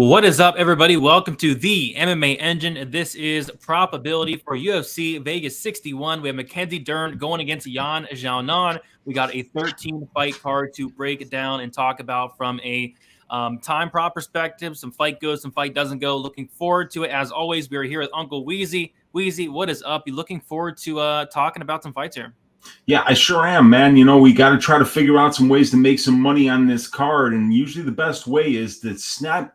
What is up, everybody? Welcome to the MMA Engine. This is probability for UFC Vegas 61. We have Mackenzie Dern going against Yan Xiaonan. We got a 13-fight card to break it down and talk about from a time prop perspective. Some fight goes, some fight doesn't go. Looking forward to it. As always, we are here with Uncle Weezy. Weezy, what is up? You looking forward to talking about some fights here? Yeah, I sure am, man. You know, we got to try to figure out some ways to make some money on this card. And usually the best way is to snipe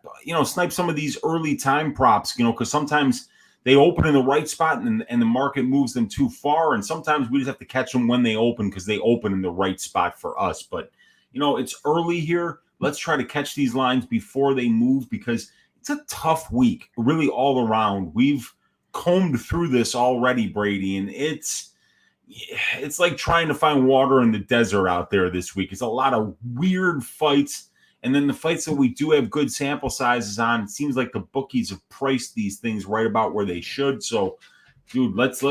some of these early time props, because sometimes they open in the right spot and the market moves them too far. And sometimes we just have to catch them when they open because they open in the right spot for us. But, it's early here. Let's try to catch these lines before they move because it's a tough week, really all around. We've combed through this already, Brady, and it's like trying to find water in the desert out there this week. It's a lot of weird fights. And then the fights that we do have good sample sizes on, it seems like the bookies have priced these things right about where they should. So, dude, let's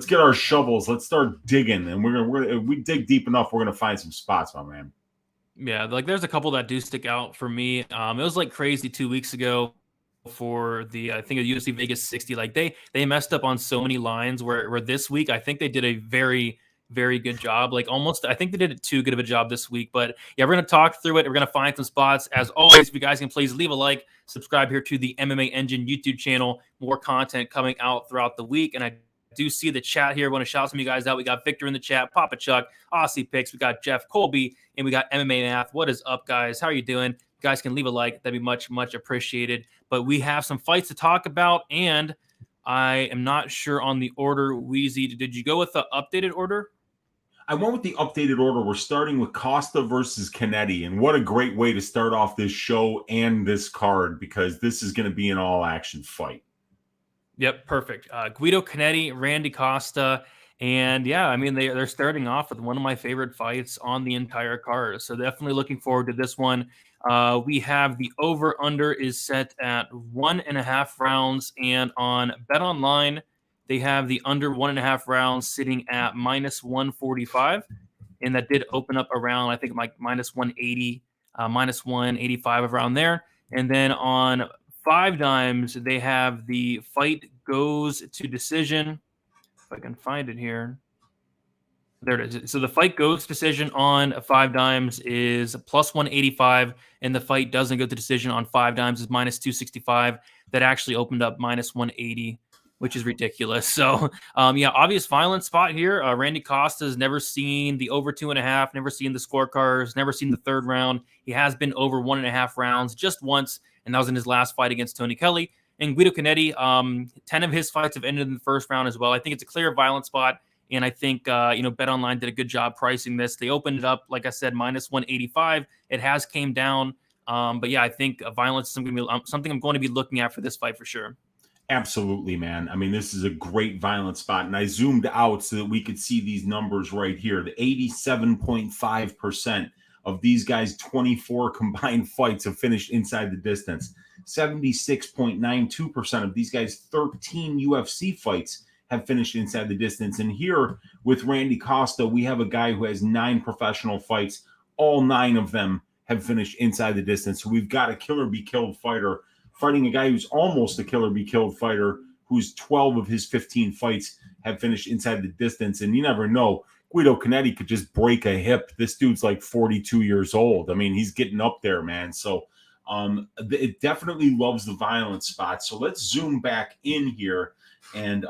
get our shovels. Let's start digging. And if we dig deep enough, we're gonna find some spots, my man. Yeah, like there's a couple that do stick out for me. It was like crazy 2 weeks ago for the I think the UFC Vegas 60. Like they messed up on so many lines where this week I think they did a very good job. Like almost I think they did too good of a job this week. But yeah, we're gonna talk through it. We're gonna find some spots. As always, if you guys can please leave a like, subscribe here to the MMA Engine YouTube channel. More content coming out throughout the week. And I do see the chat here. I want to shout some of you guys out. We got Victor in the chat, Papa Chuck, Aussie Picks. We got Jeff Colby, and we got MMA Math. What is up, guys? How are you doing? You guys can leave a like. That'd be much appreciated. But we have some fights to talk about, and I am not sure on the order. Weezy, did you go with the updated order? I went with the updated order. We're starting with Costa versus Canetti, and what a great way to start off this show and this card because this is going to be an all-action fight. Yep, perfect. Guido Canetti, Randy Costa, and yeah, I mean they're starting off with one of my favorite fights on the entire card. So definitely looking forward to this one. We have the over/under is set at 1.5 rounds, and on Bet Online they have the under 1.5 rounds sitting at -145, and that did open up around I think like -180, -185 around there, and then on 5 dimes, they have the fight goes to decision. If I can find it here. There it is. So the fight goes to decision on 5 dimes is +185, and the fight doesn't go to decision on 5 dimes is -265. That actually opened up -180, which is ridiculous. So, yeah, obvious violence spot here. Randy Costa has never seen the over 2.5, never seen the scorecards, never seen the third round. He has been over 1.5 rounds just once, and that was in his last fight against Tony Kelly. And Guido Canetti, 10 of his fights have ended in the first round as well. I think it's a clear violence spot, and I think Bet Online did a good job pricing this. They opened it up, like I said, -185. It has came down, but yeah, I think violence is something I'm going to be looking at for this fight for sure. Absolutely, man. I mean, this is a great violent spot. And I zoomed out so that we could see these numbers right here. The 87.5% of these guys' 24 combined fights have finished inside the distance. 76.92% of these guys' 13 UFC fights have finished inside the distance. And here with Randy Costa, we have a guy who has 9 professional fights. All 9 of them have finished inside the distance. So we've got a killer be killed fighter fighting a guy who's almost a killer be killed fighter, who's 12 of his 15 fights have finished inside the distance. And you never know, Guido Canetti could just break a hip. This dude's like 42 years old. I mean, he's getting up there, man. So it definitely loves the violent spot. So let's zoom back in here and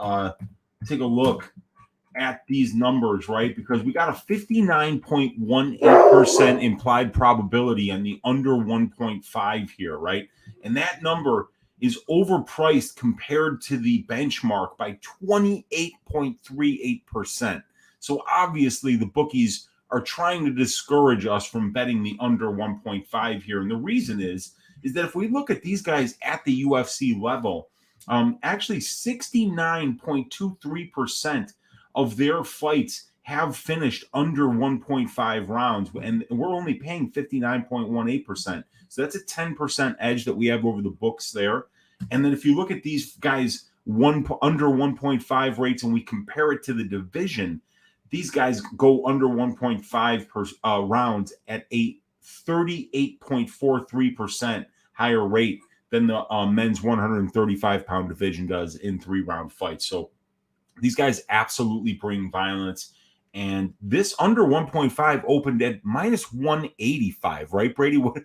take a look at these numbers, right? Because we got a 59.18% implied probability on the under 1.5 here, right? And that number is overpriced compared to the benchmark by 28.38%. So obviously the bookies are trying to discourage us from betting the under 1.5 here. And the reason is that if we look at these guys at the UFC level, actually 69.23% of their fights have finished under 1.5 rounds, and we're only paying 59.18%. So that's a 10% edge that we have over the books there. And then if you look at these guys under 1.5 rates and we compare it to the division, these guys go under 1.5 rounds at a 38.43% higher rate than the men's 135-pound division does in 3-round fights. So these guys absolutely bring violence. And this under 1.5 opened at minus 185, right, Brady? What,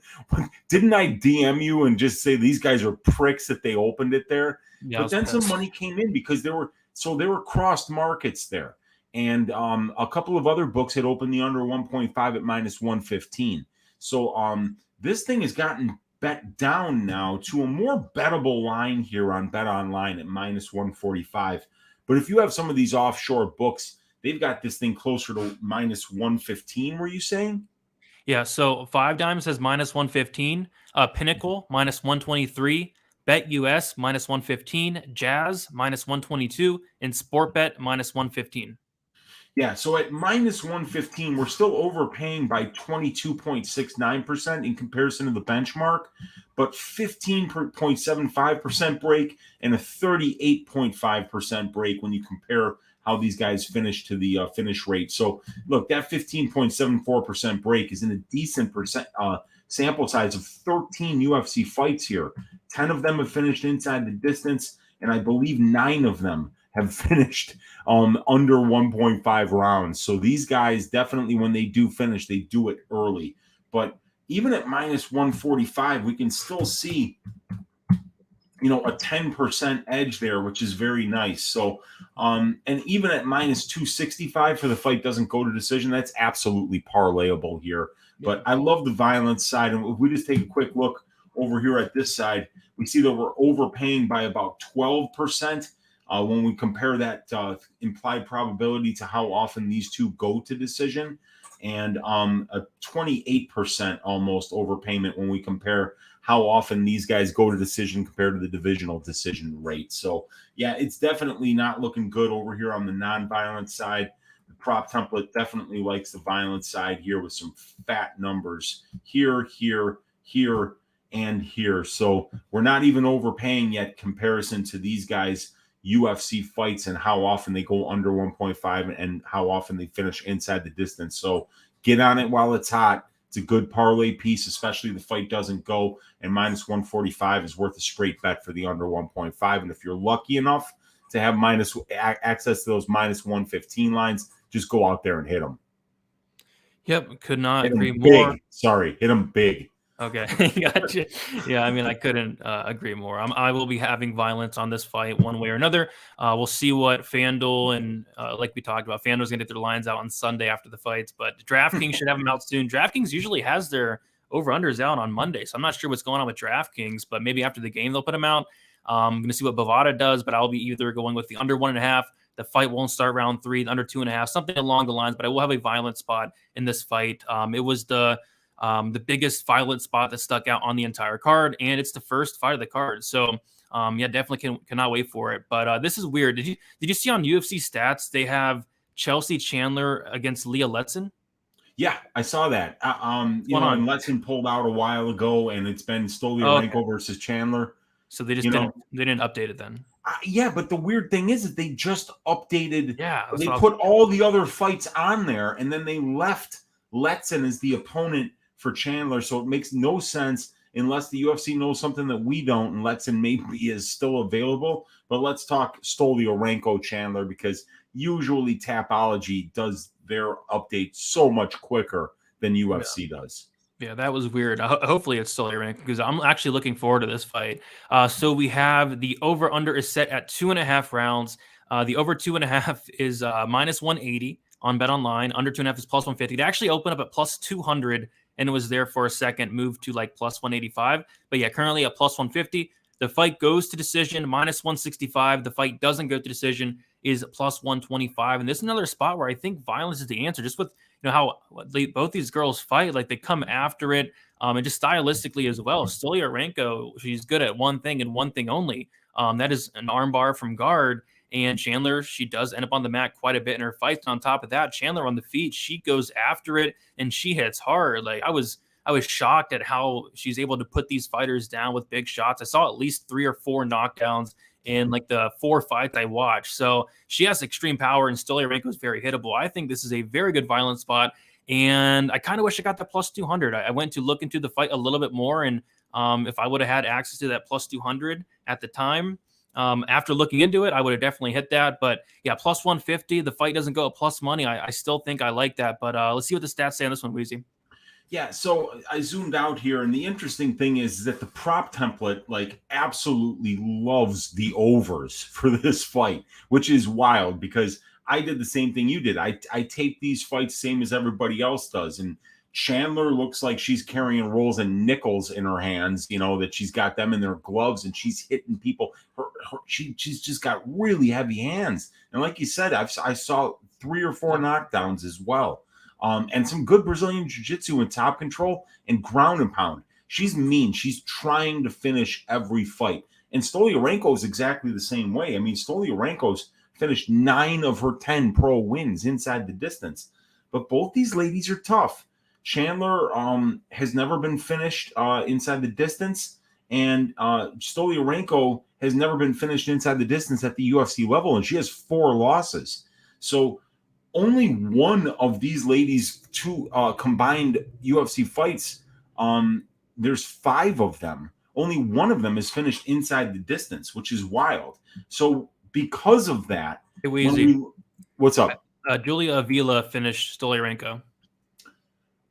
didn't I DM you and just say these guys are pricks that they opened it there? Yeah, but then some money came in because there were crossed markets there. And a couple of other books had opened the under 1.5 at minus 115. So this thing has gotten bet down now to a more bettable line here on Bet Online at minus 145. But if you have some of these offshore books, they've got this thing closer to minus 115, were you saying? Yeah, so 5 Dimes has minus 115, Pinnacle minus 123, Bet US minus 115, Jazz minus 122, and Sportbet minus 115. Yeah, so at minus 115, we're still overpaying by 22.69% in comparison to the benchmark, but 15.75% break and a 38.5% break when you compare how these guys finish to the finish rate. So look, that 15.74% break is in a decent sample size of 13 UFC fights here. 10 of them have finished inside the distance, and I believe 9 of them have finished under 1.5 rounds. So these guys definitely, when they do finish, they do it early. But even at minus 145, we can still see, a 10% edge there, which is very nice. So, and even at minus 265 for the fight doesn't go to decision, that's absolutely parlayable here. But I love the violence side. And if we just take a quick look over here at this side, we see that we're overpaying by about 12%. When we compare that implied probability to how often these two go to decision, and a 28% almost overpayment when we compare how often these guys go to decision compared to the divisional decision rate. So, yeah, it's definitely not looking good over here on the non-violent side. The prop template definitely likes the violent side here with some fat numbers here, and here. So we're not even overpaying yet comparison to these guys' UFC fights and how often they go under 1.5 and how often they finish inside the distance. So get on it while it's hot. It's a good parlay piece, especially if the fight doesn't go, and minus 145 is worth a straight bet for the under 1.5. And if you're lucky enough to have access to those minus 115 lines, just go out there and hit them. Yep, could not hit agree more. Big. Sorry, hit them big. Okay, gotcha. Yeah, I mean, I couldn't agree more. I will be having violence on this fight one way or another. We'll see what FanDuel and like we talked about, FanDuel's going to get their lines out on Sunday after the fights, but DraftKings should have them out soon. DraftKings usually has their over-unders out on Monday, so I'm not sure what's going on with DraftKings, but maybe after the game they'll put them out. I'm going to see what Bovada does, but I'll be either going with the under 1.5. The fight won't start round 3, the under 2.5, something along the lines, but I will have a violent spot in this fight. It was the biggest violent spot that stuck out on the entire card, and it's the first fight of the card. So, yeah, definitely cannot wait for it. But this is weird. Did you see on UFC stats they have Chelsea Chandler against Leah Letson? Yeah, I saw that. And Letson pulled out a while ago, and it's been Stoliarenko versus Chandler. So they didn't update it then. Yeah, but the weird thing is they just updated. Yeah, they put all the other fights on there, and then they left Letson as the opponent for Chandler. So it makes no sense unless the UFC knows something that we don't, and Letson maybe is still available. But let's talk Stoliarenko Chandler, because usually Tapology does their update so much quicker than UFC does. Yeah, that was weird. Hopefully it's Stoliarenko, because I'm actually looking forward to this fight. So we have the over-under is set at 2.5 rounds. The over 2.5 is minus 180 on Bet Online. Under 2.5 is plus 150. It actually opened up at plus 200, and it was there for a second, moved to like plus 185. But yeah, currently at plus 150. The fight goes to decision, minus 165. The fight doesn't go to decision, is plus 125. And this is another spot where I think violence is the answer, just with how both these girls fight, like they come after it, and just stylistically as well. Stoliarenko, she's good at one thing and one thing only. That is an armbar from guard. And Chandler, she does end up on the mat quite a bit in her fights. And on top of that, Chandler on the feet, she goes after it and she hits hard. Like I was shocked at how she's able to put these fighters down with big shots. I saw at least 3 or 4 knockdowns in like the 4 fights I watched. So she has extreme power, and Stoliarenko is very hittable. I think this is a very good violent spot, and I kind of wish I got the plus 200. I went to look into the fight a little bit more, and If I would have had access to that plus 200 at the time, after looking into it, I would have definitely hit that. But yeah, plus 150, the fight doesn't go at plus money. I still think I like that. But let's see what the stats say on this one, Weezy. Yeah, so I zoomed out here, and the interesting thing is that the prop template like absolutely loves the overs for this fight, which is wild because I did the same thing you did. I tape these fights same as everybody else does, and Chandler looks like she's carrying rolls and nickels in her hands, that she's got them in their gloves and she's hitting people. She's just got really heavy hands, and like you said, I saw 3 or 4 knockdowns as well. And some good Brazilian jiu-jitsu and top control and ground and pound. She's mean. She's trying to finish every fight. And Stoliarenko is exactly the same way. I mean, Stoliarenko's finished 9 of her 10 pro wins inside the distance. But both these ladies are tough. Chandler has never been finished inside the distance. And Stoliarenko has never been finished inside the distance at the UFC level. And she has 4 losses. So only one of these ladies' 2 combined UFC fights, there's 5 of them. Only one of them is finished inside the distance, which is wild. So because of that, what's up? Julia Avila finished Stoliarenko.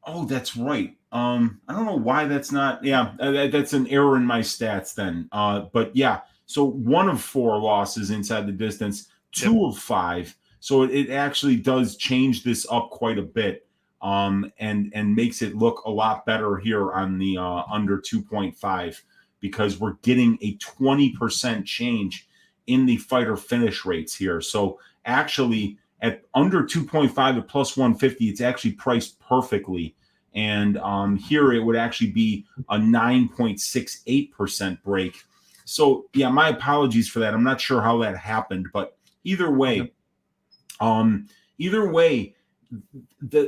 Oh, that's right. I don't know why that's not. Yeah, that's an error in my stats then. But yeah, so 1 of 4 losses inside the distance, 2 of 5. So it actually does change this up quite a bit, and makes it look a lot better here on the under 2.5 because we're getting a 20% change in the fighter finish rates here. So actually at under 2.5 at plus 150, it's actually priced perfectly. And here it would actually be a 9.68% break. So yeah, my apologies for that. I'm not sure how that happened, but either way,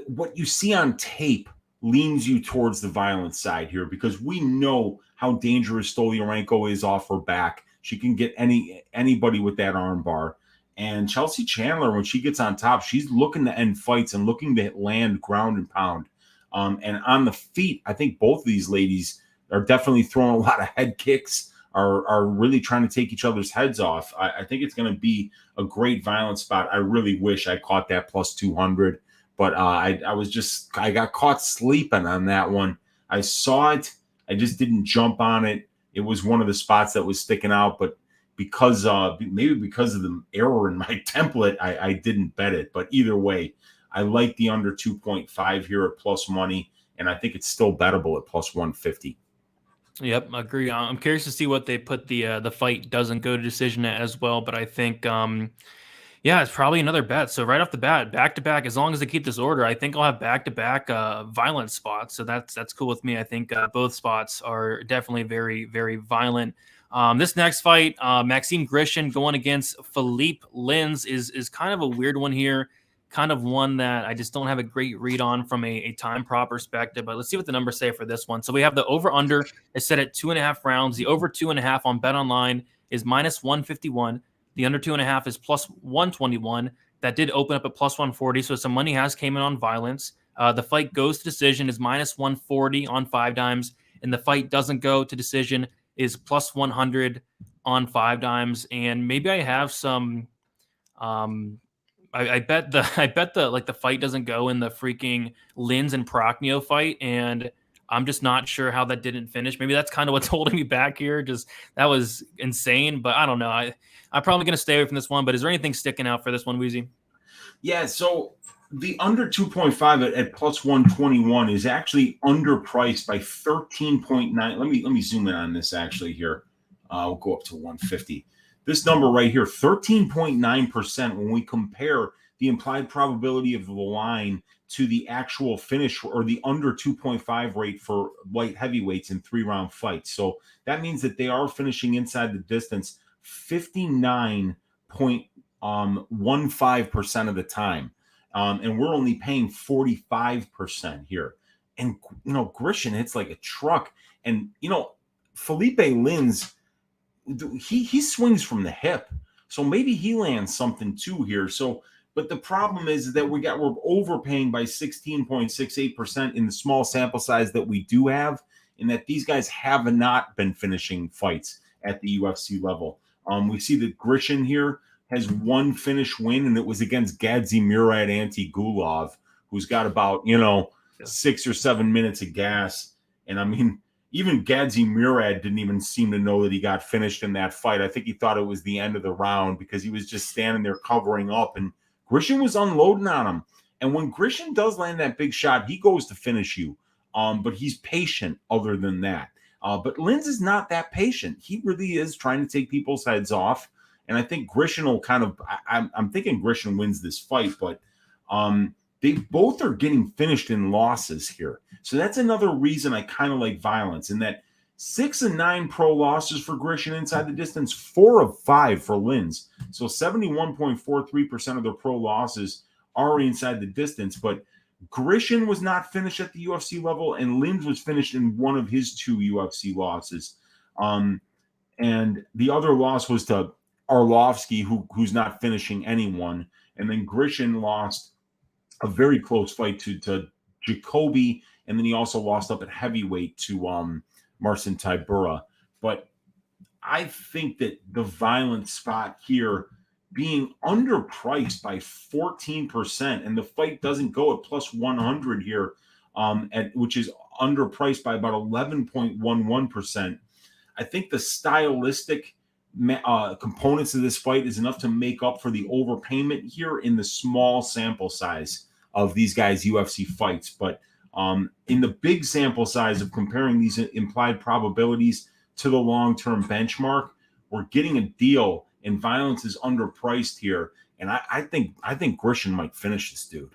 what you see on tape leans you towards the violent side here because we know how dangerous Stoliarenko is off her back. She can get anybody with that arm bar. And Chelsea Chandler, when she gets on top, she's looking to end fights and looking to land ground and pound. And on the feet, I think both of these ladies are definitely throwing a lot of head kicks, are really trying to take each other's heads off. I think it's going to be a great violent spot. I really wish I caught that plus 200, but I got caught sleeping on that one. I saw it. I just didn't jump on it. It was one of the spots that was sticking out, but because maybe because of the error in my template, I didn't bet it. But either way, I like the under 2.5 here at plus money, and I think it's still bettable at plus 150. Yep, I agree. I'm curious to see what they put the fight doesn't go to decision at as well, but I think yeah, it's probably another bet. So right off the bat, back to back, as long as they keep this order, I think I'll have back to back violent spots. So that's cool with me. I think both spots are definitely very, very violent. This next fight, Maxime Grishen going against Philippe Linz is kind of a weird one here. Kind of one that I just don't have a great read on from a time prop perspective, but let's see what the numbers say for this one. So we have the over under is set at 2.5 rounds. The over 2.5 on Bet Online is minus 151. The under 2.5 is plus 121. That did open up at plus 140. So some money has came in on violence. The fight goes to decision is minus 140 on 5 dimes, and the fight doesn't go to decision is plus 100 on 5 dimes. And maybe I have some. I bet the like the fight doesn't go in the freaking Linz and Prochnio fight, and I'm just not sure how that didn't finish. Maybe that's kind of what's holding me back here. Just that was insane, but I don't know. I'm probably gonna stay away from this one. But is there anything sticking out for this one, Weezy? Yeah, so the under 2.5 at plus 121 is actually underpriced by 13.9. Let me zoom in on this actually here. We'll go up to 150. This number right here, 13.9% when we compare the implied probability of the line to the actual finish or the under 2.5 rate for light heavyweights in 3-round fights. So that means that they are finishing inside the distance 59.15% of the time. And we're only paying 45% here. And, Grishen hits like a truck. And, Felipe Linz, he swings from the hip, so maybe he lands something too here. So, but the problem is that we're overpaying by 16.68% in the small sample size that we do have, in that these guys have not been finishing fights at the UFC level. We see that Grishen here has one finish win, and it was against Gadzhimurad Antigulov, who's got about, 6 or 7 minutes of gas. And I mean, even Gadzhimurad didn't even seem to know that he got finished in that fight. I think he thought it was the end of the round because he was just standing there covering up, and Grishen was unloading on him. And when Grishen does land that big shot, he goes to finish you. But he's patient other than that. But Linz is not that patient. He really is trying to take people's heads off. And I think Grishen will I'm thinking Grishen wins this fight, but they both are getting finished in losses here. So that's another reason I kind of like violence, in that 6 and 9 pro losses for Grishen inside the distance, 4 of 5 for Linz. So 71.43% of their pro losses are inside the distance. But Grishen was not finished at the UFC level, and Linz was finished in one of his 2 UFC losses. And the other loss was to Arlovsky, who's not finishing anyone. And then Grishen lost a very close fight to Jacoby, and then he also lost up at heavyweight to Marcin Tybura. But I think that the violent spot here, being underpriced by 14%, and the fight doesn't go at plus 100 here, which is underpriced by about 11.11%. I think the stylistic components of this fight is enough to make up for the overpayment here in the small sample size of these guys' UFC fights. But in the big sample size of comparing these implied probabilities to the long-term benchmark, we're getting a deal, and violence is underpriced here. And I think Grishen might finish this dude.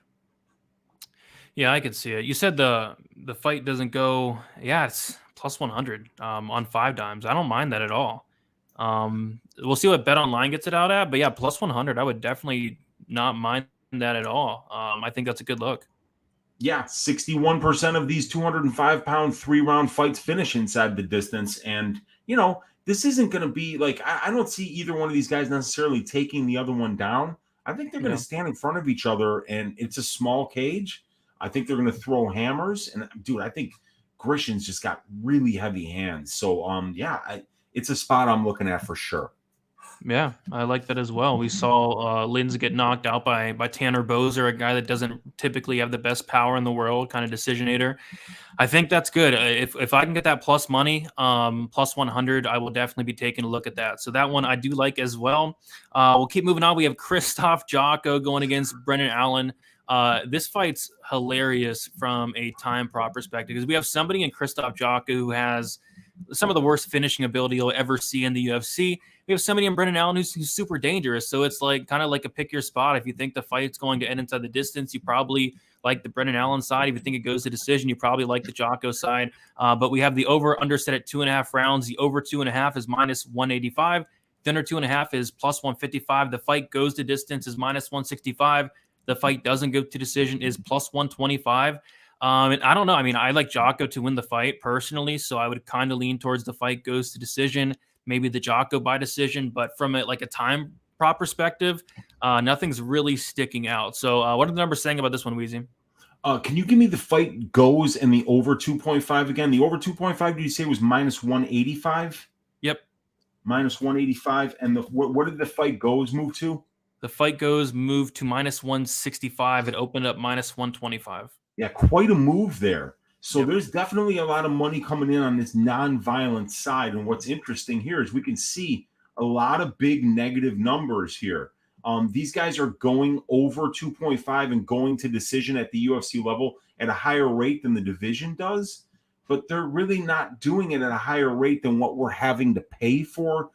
Yeah, I could see it. You said the fight doesn't go. Yeah, it's plus 100 on 5 dimes. I don't mind that at all. We'll see what Bet Online gets it out at, but yeah, plus 100. I would definitely not mind that at all. I think that's a good look. Yeah, 61% of these 205-pound 3-round fights finish inside the distance. And, this isn't going to be like, I don't see either one of these guys necessarily taking the other one down. I think they're going to stand in front of each other, and it's a small cage. I think they're going to throw hammers. And, dude, I think Grishen's just got really heavy hands. So, it's a spot I'm looking at for sure. Yeah, I like that as well. We saw Linz get knocked out by Tanner Boser, a guy that doesn't typically have the best power in the world, kind of decisionator. I think that's good. If I can get that plus money, plus 100, I will definitely be taking a look at that. So that one I do like as well. We'll keep moving on. We have Krzysztof Jotko going against Brendan Allen. This fight's hilarious from a time prop perspective because we have somebody in Krzysztof Jotko who has some of the worst finishing ability you'll ever see in the UFC. We have somebody in Brendan Allen who's super dangerous. So it's like kind of like a pick your spot. If you think the fight's going to end inside the distance, you probably like the Brendan Allen side. If you think it goes to decision, you probably like the Jotko side. But we have the over under set at 2.5 rounds. The over 2.5 is minus 185. The under 2.5 is plus 155. The fight goes to distance is minus 165. The fight doesn't go to decision is plus 125. And I don't know. I mean, I like Jotko to win the fight personally, so I would kind of lean towards the fight goes to decision, maybe the Jotko by decision. But from a time prop perspective, nothing's really sticking out. So what are the numbers saying about this one, Weezy? Can you give me the fight goes and the over 2.5 again? The over 2.5, did you say was minus 185? Yep. Minus 185. And what did the fight goes move to? The fight goes moved to minus 165. It opened up minus 125. Yeah, quite a move there. So there's definitely a lot of money coming in on this non-violent side. And what's interesting here is we can see a lot of big negative numbers here. These guys are going over 2.5 and going to decision at the UFC level at a higher rate than the division does. But they're really not doing it at a higher rate than what we're having to pay for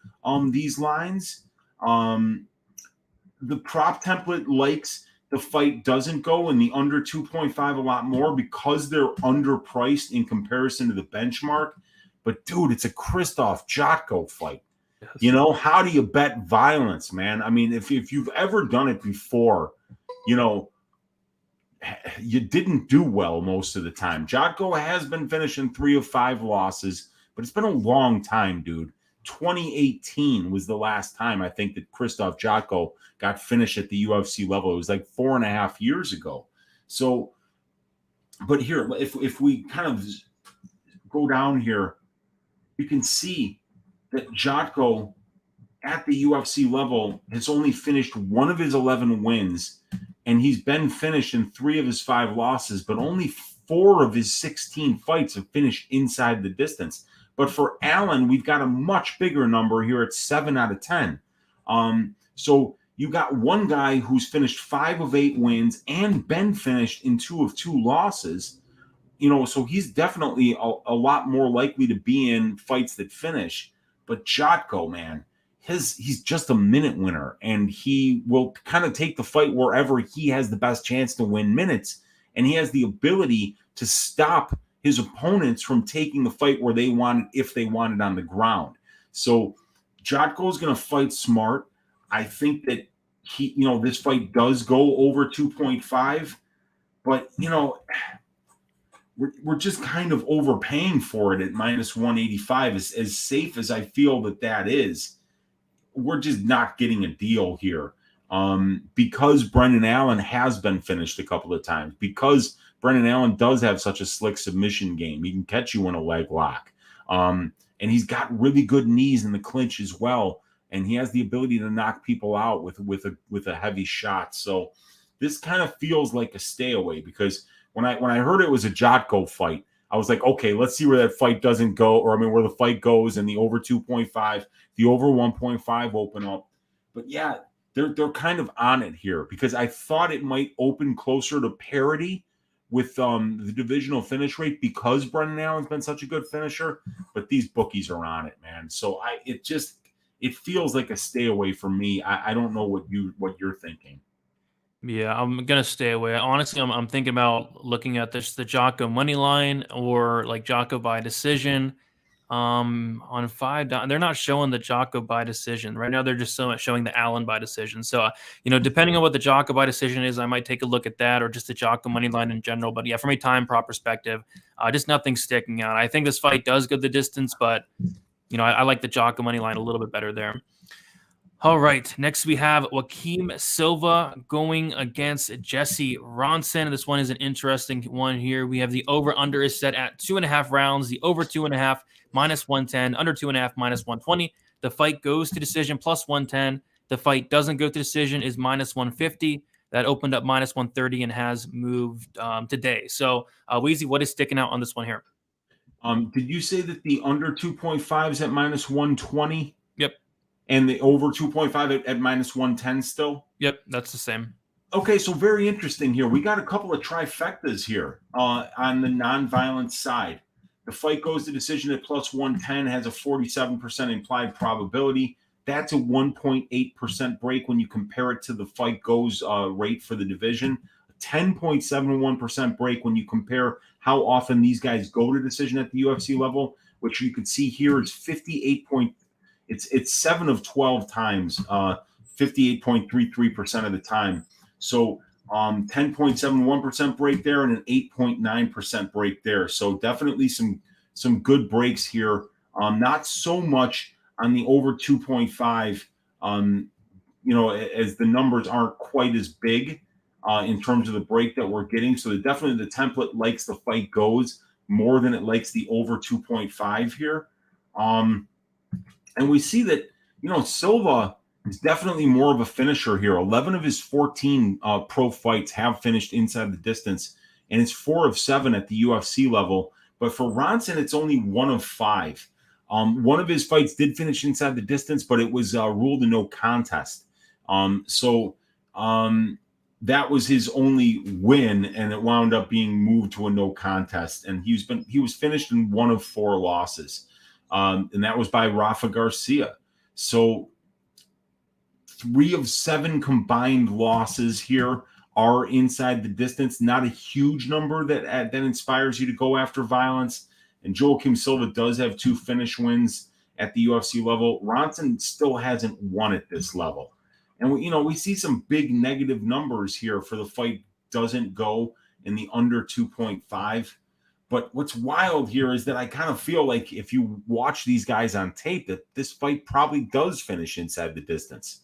these lines. The prop template likes the fight doesn't go in the under 2.5 a lot more because they're underpriced in comparison to the benchmark. But, dude, it's a Krzysztof Jotko fight. Yes. How do you bet violence, man? I mean, if you've ever done it before, you didn't do well most of the time. Jotko has been finishing 3 of 5 losses, but it's been a long time, dude. 2018 was the last time I think that Krzysztof Jotko got finished at the UFC level. It was like 4.5 years ago. So, but here, if we kind of go down here, you can see that Jotko at the UFC level has only finished one of his 11 wins, and he's been finished in 3 of his 5 losses, but only 4 of his 16 fights have finished inside the distance. But for Allen, we've got a much bigger number here at 7 out of 10. So you got one guy who's finished 5 of 8 wins and been finished in 2 of 2 losses. So he's definitely a lot more likely to be in fights that finish. But Jotko, man, he's just a minute winner, and he will kind of take the fight wherever he has the best chance to win minutes. And he has the ability to stop his opponents from taking the fight where they want it, if they want it on the ground. So Jotko is going to fight smart. I think that this fight does go over 2.5, but we're just kind of overpaying for it at minus 185. As safe as I feel that is, we're just not getting a deal here. Because Brendan Allen has been finished a couple of times, because Brendan Allen does have such a slick submission game. He can catch you in a leg lock. And he's got really good knees in the clinch as well. And he has the ability to knock people out with a heavy shot. So this kind of feels like a stay away, because when I heard it was a Jotko fight, I was like, okay, let's see where that fight doesn't go, where the fight goes, and the over 2.5, the over 1.5 open up. But yeah, they're kind of on it here, because I thought it might open closer to parity with the divisional finish rate, because Brendan Allen's been such a good finisher. But these bookies are on it, man. So it feels like a stay away for me. I don't know what you're thinking. Yeah, I'm gonna stay away. Honestly, I'm thinking about looking at the Jotko money line, or like Jotko by decision. On 5, they're not showing the Jotko by decision right now. They're just showing the Allen by decision. So depending on what the Jotko by decision is, I might take a look at that, or just the Jotko money line in general. But yeah, from a time prop perspective, just nothing sticking out. I think this fight does go the distance, but I like the Jotko money line a little bit better there. All right, next we have Joaquim Silva going against Jesse Ronson. This one is an interesting one here. We have the over-under is set at 2.5 rounds, the over 2.5 minus 110, under 2.5 minus 120. The fight goes to decision plus 110. The fight doesn't go to decision is minus 150. That opened up minus 130 and has moved today. So, Weezy, what is sticking out on this one here? Did you say that the under 2.5 is at minus 120? Yep. And the over 2.5 at minus 110 still? Yep, that's the same. Okay, so very interesting here. We got a couple of trifectas here on the non-violent side. The fight goes to decision at plus 110, has a 47% implied probability. That's a 1.8% break when you compare it to the fight goes rate for the division. A 10.71% break when you compare how often these guys go to decision at the UFC level, which you can see here is 58. It's 7 of 12 times, 58.33% of the time. So 10.71% break there and an 8.9% break there. So definitely some good breaks here. Not so much on the over 2.5, as the numbers aren't quite as big in terms of the break that we're getting. So definitely the template likes the fight goes more than it likes the over 2.5 here. And we see that, Silva is definitely more of a finisher here. 11 of his 14 pro fights have finished inside the distance, and it's 4 of 7 at the UFC level. But for Ronson, it's only 1 of 5. One of his fights did finish inside the distance, but it was ruled a no contest. So that was his only win, and it wound up being moved to a no contest. And he was finished in 1 of 4 losses. And that was by Rafa Garcia. So 3 of 7 combined losses here are inside the distance. Not a huge number that inspires you to go after violence. And Joaquim Silva does have 2 finish wins at the UFC level. Ronson still hasn't won at this level. And we see some big negative numbers here for the fight doesn't go in the under 2.5. But what's wild here is that I kind of feel like if you watch these guys on tape, that this fight probably does finish inside the distance.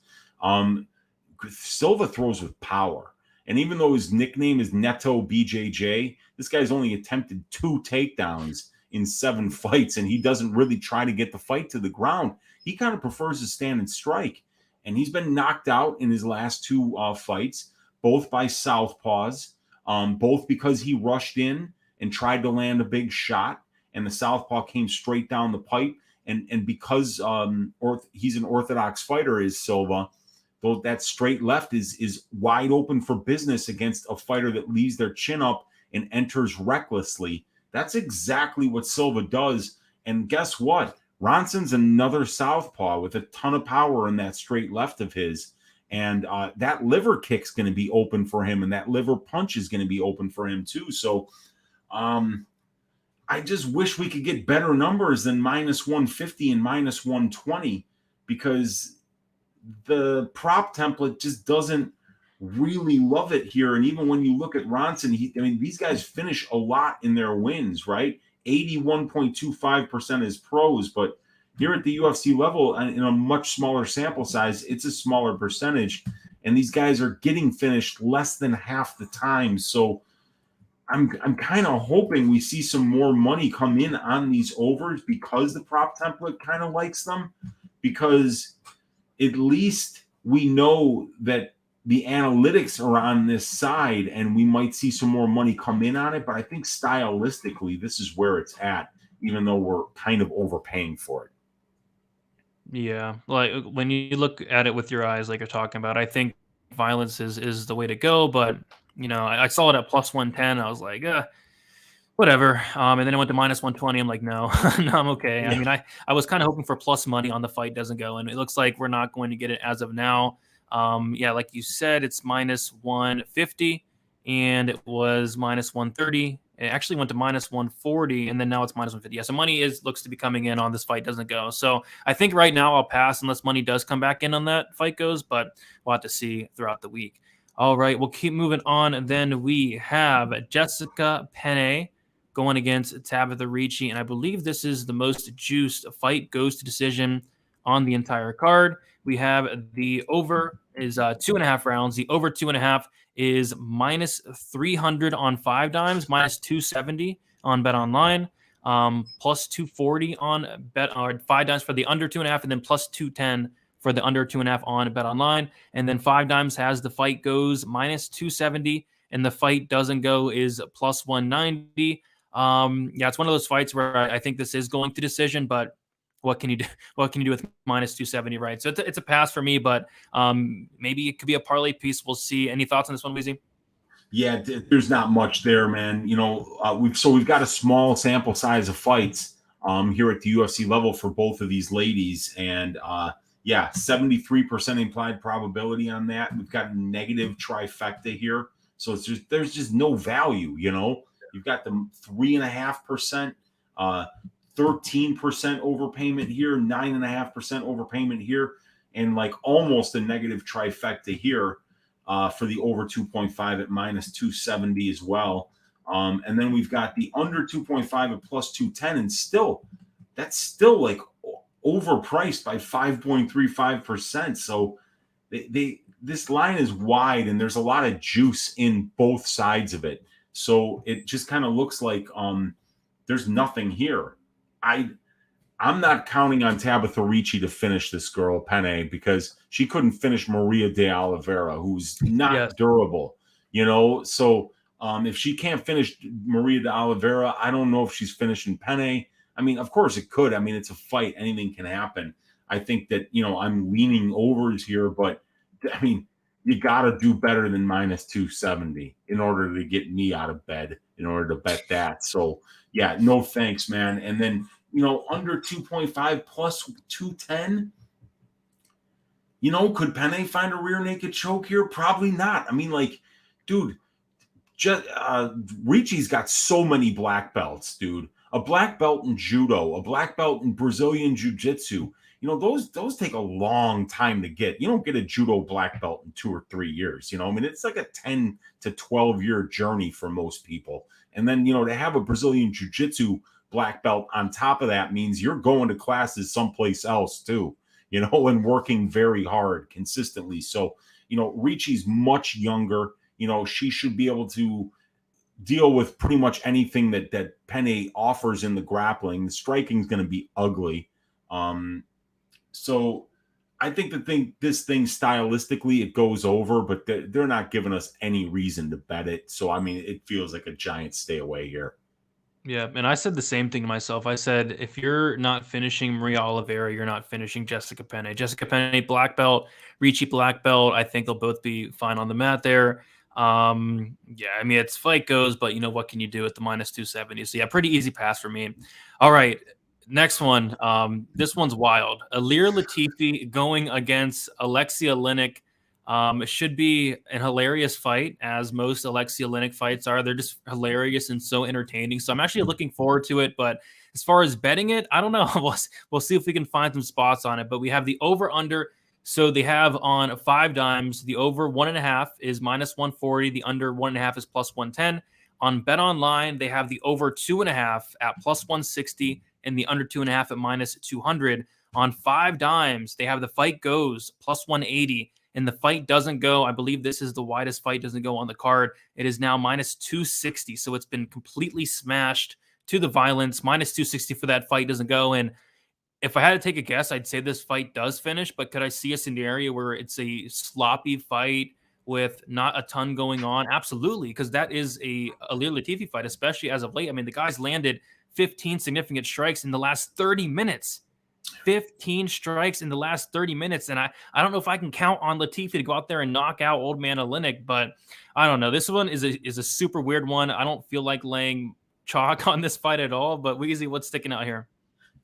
Silva throws with power. And even though his nickname is Neto BJJ, this guy's only attempted 2 takedowns in 7 fights, and he doesn't really try to get the fight to the ground. He kind of prefers to stand and strike. And he's been knocked out in his last 2 fights, both by southpaws, both because he rushed in and tried to land a big shot, and the southpaw came straight down the pipe. And because he's an orthodox fighter, is Silva, though that straight left is wide open for business against a fighter that leaves their chin up and enters recklessly. That's exactly what Silva does. And guess what? Ronson's another southpaw with a ton of power in that straight left of his. And that liver kick's going to be open for him, and that liver punch is going to be open for him too. So I just wish we could get better numbers than -150 and -120, because the prop template just doesn't really love it here. And even when you look at Ronson, these guys finish a lot in their wins, right? 81.25% is pros, but here at the UFC level, in a much smaller sample size, it's a smaller percentage, and these guys are getting finished less than half the time. So I'm kind of hoping we see some more money come in on these overs, because the prop template kind of likes them, because at least we know that the analytics are on this side, and we might see some more money come in on it. But I think stylistically, this is where it's at, even though we're kind of overpaying for it. Yeah, like when you look at it with your eyes, like you're talking about, I think violence is the way to go. But I saw it at +110. I was like, whatever. And then it went to -120. I'm like, no, no, I'm okay. Yeah. I mean, I was kind of hoping for plus money on the fight doesn't go, and it looks like we're not going to get it as of now. Yeah, like you said, it's -150, and it was -130. It actually went to -140, and then now it's -150. Yeah, so money looks to be coming in on this fight doesn't go. So I think right now I'll pass unless money does come back in on that fight goes, but we'll have to see throughout the week. All right, we'll keep moving on. And then we have Jessica Penne going against Tabitha Ricci, and I believe this is the most juiced fight, goes to decision on the entire card. We have the over is 2.5 rounds. The over 2.5 is -300 on 5 dimes, -270 on Bet Online, +240 on Bet or 5 dimes for the under 2.5, and then +210 for the under 2.5 on Bet Online. And then 5 dimes has the fight goes -270, and the fight doesn't go is +190. Yeah, it's one of those fights where I think this is going to decision, but what can you do? What can you do with -270, right? So it's a pass for me, but maybe it could be a parlay piece. We'll see. Any thoughts on this one, Weezy? Yeah, there's not much there, man. We've got a small sample size of fights here at the UFC level for both of these ladies, and 73% implied probability on that. We've got negative trifecta here, so there's just no value. You've got the 3.5%. 13% overpayment here, 9.5% overpayment here, and like almost a negative trifecta here for the over 2.5 at -270 as well. And then we've got the under 2.5 at +210, and that's still like overpriced by 5.35%. So this line is wide, and there's a lot of juice in both sides of it. So it just kind of looks like there's nothing here. I'm not counting on Tabitha Ricci to finish this girl, Penne, because she couldn't finish Maria de Oliveira, who's not durable, So if she can't finish Maria de Oliveira, I don't know if she's finishing Penne. I mean, of course it could. I mean, it's a fight. Anything can happen. I think that, I'm leaning overs here, but I mean, you got to do better than -270 in order to get me out of bed, in order to bet that. So, yeah, no thanks, man. And then, under 2.5 +210, could Penne find a rear naked choke here? Probably not. I mean, dude, Ricci's got so many black belts, dude. A black belt in judo, a black belt in Brazilian jiu-jitsu. Those take a long time to get. You don't get a judo black belt in 2 or 3 years. I mean, it's like a 10 to 12-year journey for most people. And then, to have a Brazilian jiu-jitsu black belt on top of that means you're going to classes someplace else too, and working very hard consistently. So, Ricci's much younger. She should be able to deal with pretty much anything that Penne offers in the grappling. The striking is going to be ugly. So I think this thing stylistically it goes over, but they're not giving us any reason to bet it. So I mean, it feels like a giant stay away here. Yeah, and I said the same thing to myself. I said, if you're not finishing Maria Oliveira, you're not finishing Jessica Penne. Jessica Penne, black belt, Ricci, black belt. I think they'll both be fine on the mat there. Yeah, I mean, it's fight goes, but you know, what can you do at the minus 270? So yeah, pretty easy pass for me. All right, next one. This one's wild. Ilir Latifi going against Alexia Olynyk. It should be an hilarious fight, as most Alexia Olynyk fights are. They're just hilarious and so entertaining. So I'm actually looking forward to it. But as far as betting it, I don't know. We'll see if we can find some spots on it. But we have the over/under. So they have on 5 dimes, the over 1.5 is minus 140. The under 1.5 is plus 110. On Bet Online, they have the over 2.5 at plus 160 and the under 2.5 at minus 200. On 5 dimes, they have the fight goes plus 180. And the fight doesn't go. I believe this is the widest fight doesn't go on the card. It is now minus 260. So it's been completely smashed to the violence. Minus 260 for that fight doesn't go. And if I had to take a guess, I'd say this fight does finish. But could I see a scenario where it's a sloppy fight with not a ton going on? Absolutely, because that is a Ilir Latifi fight, especially as of late. I mean, the guy's landed 15 significant strikes in the last 30 minutes. 15 strikes in the last 30 minutes. And I don't know if I can count on Latifi to go out there and knock out old man Olynyk, but I don't know. This one is a super weird one. I don't feel like laying chalk on this fight at all, but Weezy, what's sticking out here?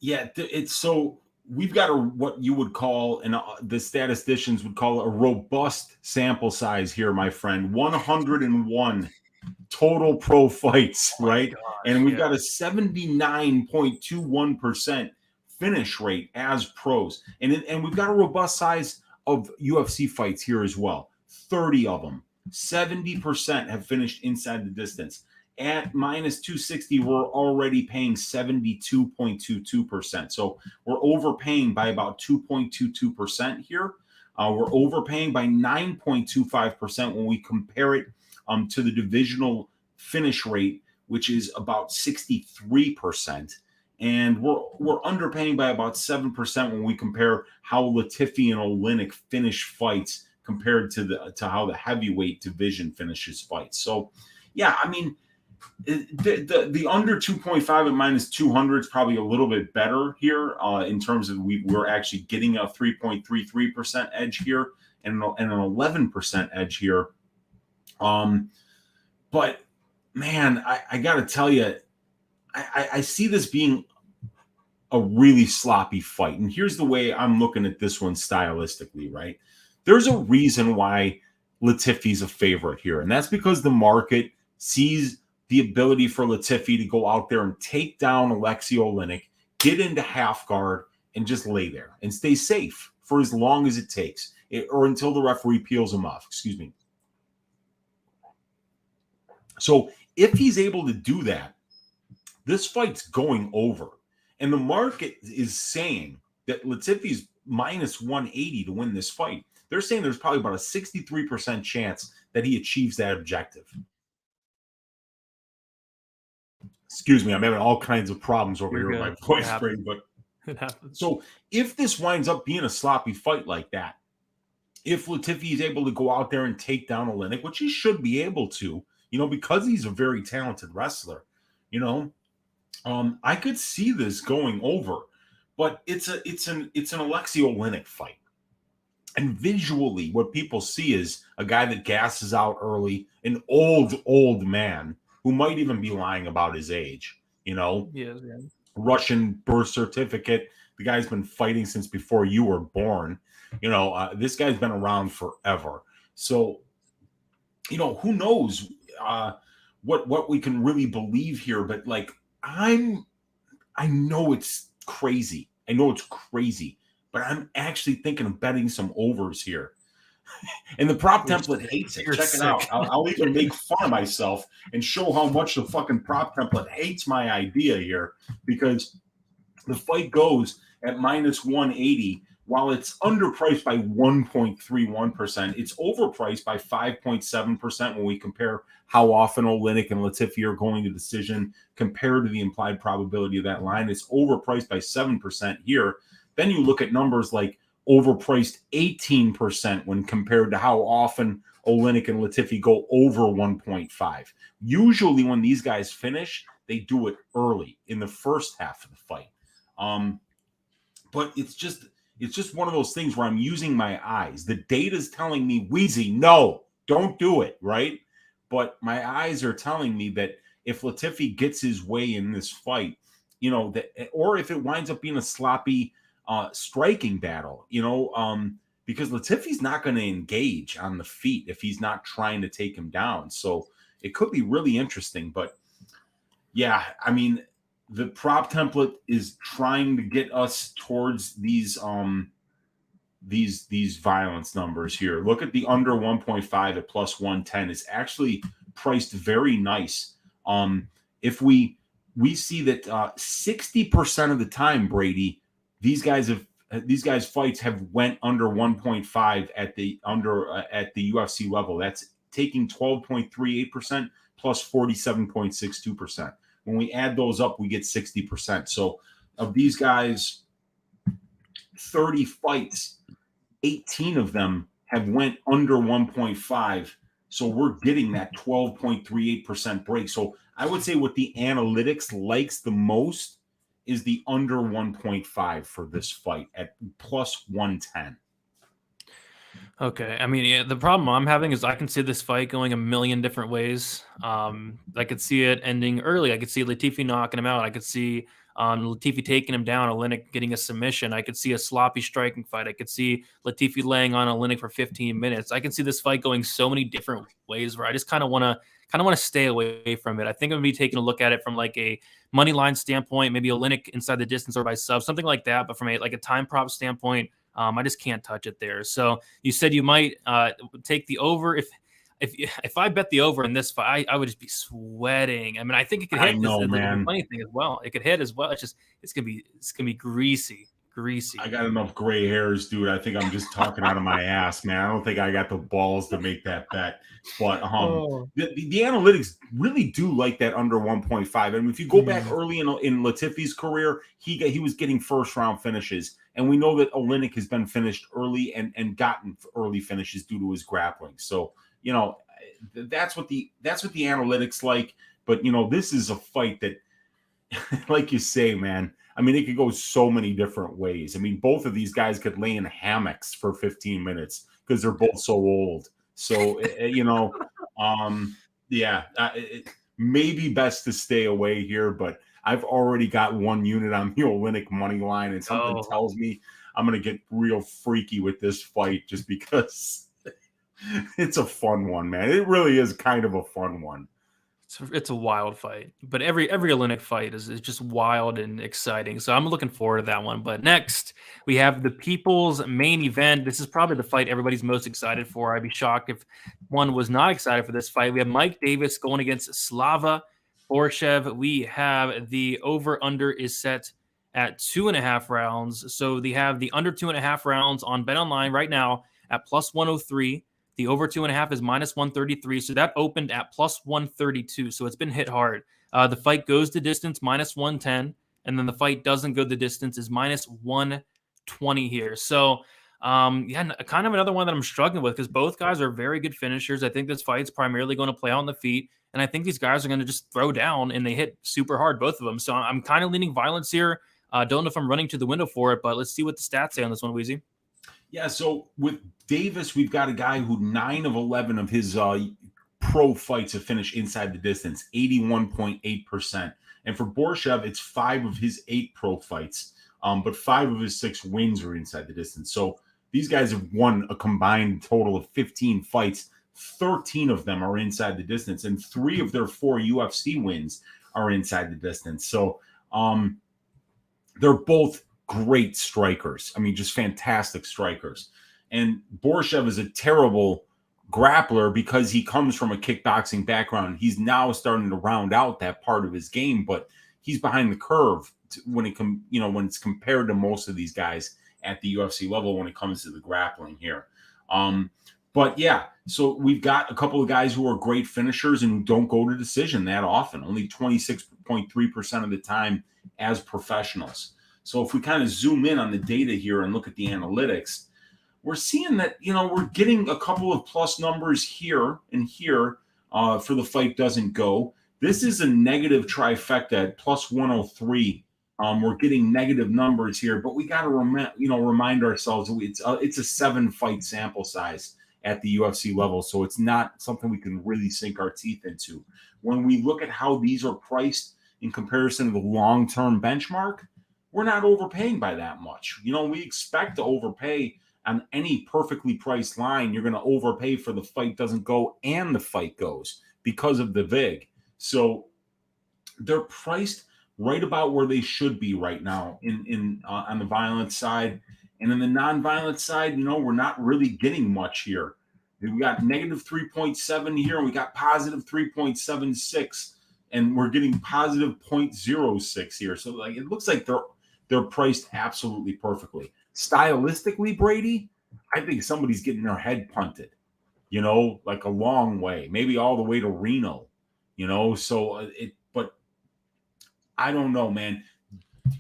Yeah, it's so we've got what you would call, and the statisticians would call a robust sample size here, my friend. 101 total pro fights, right? Gosh, and we've got a 79.21% finish rate as pros. And we've got a robust size of UFC fights here as well. 30 of them. 70% have finished inside the distance. At minus 260, we're already paying 72.22%. So we're overpaying by about 2.22% here. We're overpaying by 9.25% when we compare it to the divisional finish rate, which is about 63%. And we're underpaying by about 7% when we compare how Latifi and Olynyk finish fights compared to how the heavyweight division finishes fights. So, yeah, I mean, the under 2.5 at minus 200 is probably a little bit better here in terms of we're actually getting a 3.33% edge here and an 11% edge here. But man, I got to tell you, I see this being a really sloppy fight. And here's the way I'm looking at this one stylistically, right? There's a reason why Latifi's a favorite here. And that's because the market sees the ability for Latifi to go out there and take down Alexei Olynyk, get into half guard, and just lay there and stay safe for as long as it takes, or until the referee peels him off. Excuse me. So if he's able to do that, this fight's going over. And the market is saying that Latifi's minus 180 to win this fight. They're saying there's probably about a 63% chance that he achieves that objective. Excuse me, I'm having all kinds of problems over here with my voice frame. But so if this winds up being a sloppy fight like that, if Latifi is able to go out there and take down Olynyk, which he should be able to, because he's a very talented wrestler, I could see this going over. But it's an Alexei Olynyk fight. And visually, what people see is a guy that gasses out early, an old man who might even be lying about his age, Yeah. Russian birth certificate. The guy's been fighting since before you were born. This guy's been around forever. So, who knows what we can really believe here. But like, I know it's crazy. But I'm actually thinking of betting some overs here. And the prop template hates it. Check it out. I'll even make fun of myself and show how much the fucking prop template hates my idea here, because the fight goes at minus 180, while it's underpriced by 1.31%, it's overpriced by 5.7% when we compare how often Olynyk and Latifi are going to decision compared to the implied probability of that line. It's overpriced by 7% here. Then you look at numbers like overpriced 18% when compared to how often Olynyk and Latifi go over 1.5. Usually when these guys finish, they do it early in the first half of the fight. But it's just one of those things where I'm using my eyes. The data's telling me, Weezy, no, don't do it, right? But my eyes are telling me that if Latifi gets his way in this fight, you know, that, or if it winds up being a sloppy striking battle, you know, because Latifi's not going to engage on the feet if he's not trying to take him down. So it could be really interesting. But yeah, I mean, the prop template is trying to get us towards these violence numbers here. Look at the under 1.5 at plus 110. It's actually priced very nice. If we see that 60% of the time, Brady, these guys fights have went under 1.5 at the UFC level. That's taking 12.38% plus 47.62%. When we add those up, we get 60%. So of these guys, 30 fights, 18 of them have went under 1.5. So we're getting that 12.38% break. So I would say what the analytics likes the most is the under 1.5 for this fight at plus 110. Okay. I mean, yeah, the problem I'm having is I can see this fight going a million different ways. I could see it ending early. I could see Latifi knocking him out. I could see Latifi taking him down, Olynyk getting a submission. I could see a sloppy striking fight. I could see Latifi laying on Olynyk for 15 minutes. I can see this fight going so many different ways where I just kind of want to stay away from it. I think I'm going to be taking a look at it from like a money line standpoint, maybe Olynyk inside the distance or by sub, something like that. But from a time prop standpoint, I just can't touch it there. So you said you might take the over. If I bet the over in this fight, I would just be sweating. I mean, I think it could hit. I know, this, man. The funny thing as well, it could hit as well. It's gonna be greasy. I got enough gray hairs, dude. I think I'm just talking out of my ass, man. I don't think I got the balls to make that bet. But the analytics really do like that under 1.5. I mean, if you go back early in Latifi's career, he was getting first round finishes, and we know that Olynyk has been finished early and gotten early finishes due to his grappling. So you know that's what the analytics like. But you know, this is a fight that, like you say, man. I mean, it could go so many different ways. I mean, both of these guys could lay in hammocks for 15 minutes because they're both so old. So, you know, it may be best to stay away here, but I've already got one unit on the Olynyk money line, and something tells me I'm going to get real freaky with this fight just because it's a fun one, man. It really is kind of a fun one. It's a wild fight, but every Olynyk fight is just wild and exciting. So I'm looking forward to that one. But next, we have the people's main event. This is probably the fight everybody's most excited for. I'd be shocked if one was not excited for this fight. We have Mike Davis going against Slava Borshev. We have the over-under is set at 2.5 rounds. So they have the under 2.5 rounds on BetOnline right now at plus 103. The over 2.5 is minus 133. So that opened at plus 132. So it's been hit hard. The fight goes the distance, minus 110. And then the fight doesn't go the distance, is minus 120 here. So, kind of another one that I'm struggling with because both guys are very good finishers. I think this fight's primarily going to play on the feet. And I think these guys are going to just throw down and they hit super hard, both of them. So I'm kind of leaning violence here. Don't know if I'm running to the window for it, but let's see what the stats say on this one, Weezy. Yeah, so with Davis, we've got a guy who 9 of 11 of his pro fights have finished inside the distance, 81.8%. And for Borshev, it's 5 of his 8 pro fights, but 5 of his 6 wins are inside the distance. So these guys have won a combined total of 15 fights. 13 of them are inside the distance, and 3 of their 4 UFC wins are inside the distance. So they're both great strikers. I mean, just fantastic strikers. And Borshev is a terrible grappler because he comes from a kickboxing background. He's now starting to round out that part of his game, but he's behind the curve when it's compared to most of these guys at the UFC level when it comes to the grappling here. But yeah, so we've got a couple of guys who are great finishers and who don't go to decision that often, only 26.3% of the time as professionals. So if we kind of zoom in on the data here and look at the analytics, we're seeing that, we're getting a couple of plus numbers here and here for the fight doesn't go. This is a negative trifecta at plus 103. We're getting negative numbers here, but we got to remind ourselves it's a 7-fight sample size at the UFC level, so it's not something we can really sink our teeth into. When we look at how these are priced in comparison to the long-term benchmark, we're not overpaying by that much. We expect to overpay on any perfectly priced line. You're going to overpay for the fight doesn't go and the fight goes because of the VIG. So they're priced right about where they should be right now in on the violent side. And in the non-violent side, we're not really getting much here. We got negative 3.7 here, and we got positive 3.76, and we're getting positive 0.06 here. So it looks like they're priced absolutely perfectly. Stylistically, Brady, I think somebody's getting their head punted, like a long way, maybe all the way to Reno, so but I don't know, man.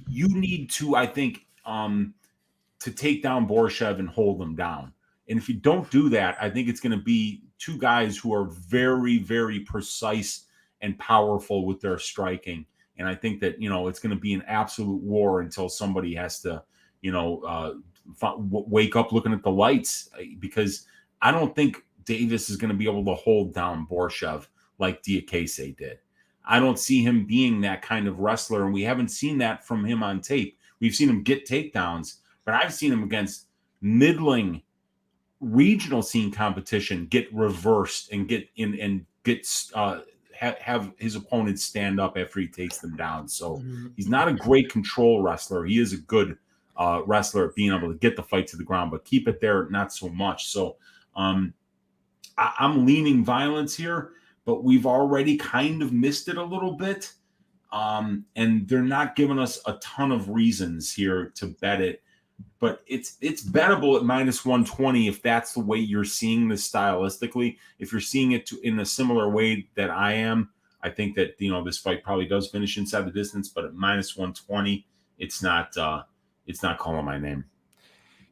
You need to, I think, to take down Borshev and hold them down. And if you don't do that, I think it's going to be two guys who are very, very precise and powerful with their striking. And I think that, it's going to be an absolute war until somebody has to, wake up looking at the lights, because I don't think Davis is going to be able to hold down Borshev like Diakese did. I don't see him being that kind of wrestler, and we haven't seen that from him on tape. We've seen him get takedowns, but I've seen him against middling regional scene competition get reversed and get in and have his opponents stand up after he takes them down. So he's not a great control wrestler. He is a good wrestler at being able to get the fight to the ground, but keep it there, not so much. So I'm leaning violence here, but we've already kind of missed it a little bit. And they're not giving us a ton of reasons here to bet it. But it's bettable at minus 120 if that's the way you're seeing this stylistically. If you're seeing it in a similar way that I am, I think that this fight probably does finish inside the distance. But at minus 120, it's not calling my name.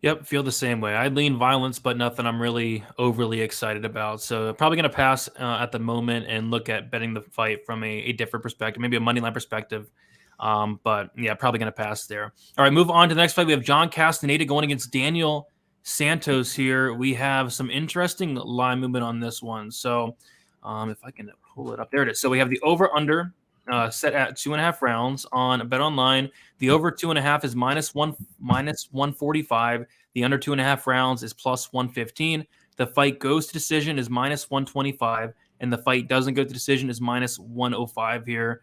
Yep, feel the same way. I lean violence, but nothing I'm really overly excited about. So probably going to pass at the moment and look at betting the fight from a different perspective, maybe a money line perspective. But yeah, probably going to pass there. All right, move on to the next fight. We have John Castaneda going against Daniel Santos here. We have some interesting line movement on this one. So if I can pull it up, there it is. So we have the over-under set at 2.5 rounds on Bet Online. The over 2.5 is minus 145. The under 2.5 rounds is plus 115. The fight goes to decision is minus 125, and the fight doesn't go to decision is minus 105 here.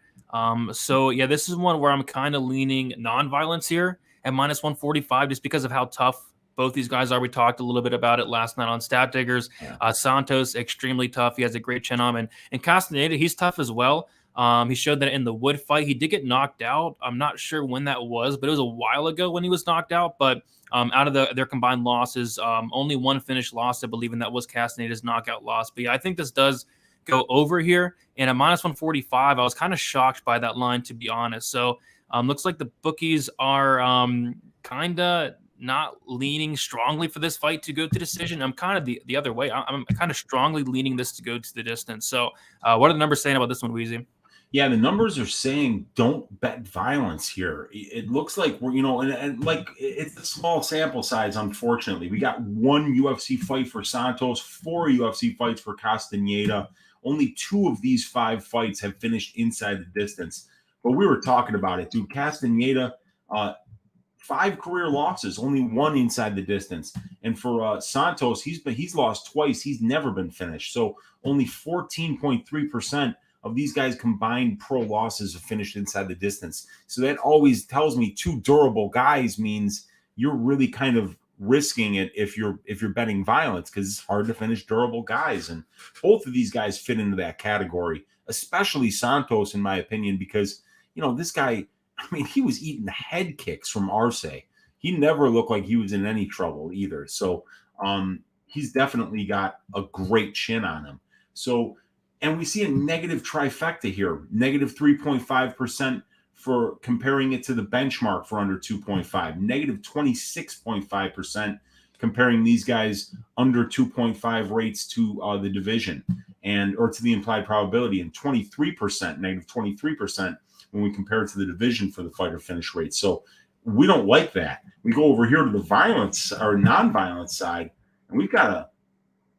So yeah, this is one where I'm kind of leaning non-violence here at minus 145, just because of how tough both these guys are. We talked a little bit about it last night on Stat Diggers. Santos, extremely tough. He has a great chin on, and Castaneda, he's tough as well. He showed that in the Wood fight. He did get knocked out. I'm not sure when that was, but it was a while ago when he was knocked out. But out of their combined losses, only one finished loss, I believe, and that was Castaneda's knockout loss. But yeah, I think this does go over here. And at minus 145, I was kind of shocked by that line, to be honest. So looks like the bookies are kind of not leaning strongly for this fight to go to decision. I'm kind of the other way. I'm kind of strongly leaning this to go to the distance. So what are the numbers saying about this one, Weezy? Yeah, the numbers are saying don't bet violence here. It looks like we're, and like it's a small sample size, unfortunately. We got one UFC fight for Santos, 4 UFC fights for Castaneda. Only 2 of these 5 fights have finished inside the distance. But we were talking about it, dude. Castaneda, 5 career losses, only 1 inside the distance. And for Santos, he's lost twice. He's never been finished. So only 14.3% of these guys combined pro losses have finished inside the distance. So that always tells me 2 durable guys means you're really kind of risking it if you're betting violence, because it's hard to finish durable guys. And both of these guys fit into that category, especially Santos, in my opinion, because, this guy, I mean, he was eating head kicks from Arce. he never looked like he was in any trouble either. So he's definitely got a great chin on him. So, and we see a negative trifecta here, negative 3.5% for comparing it to the benchmark for under 2.5, negative 26.5% comparing these guys under 2.5 rates to the division or to the implied probability, and 23%, negative 23% when we compare it to the division for the fighter finish rate. So we don't like that. We go over here to the violence or non-violent side, and we've got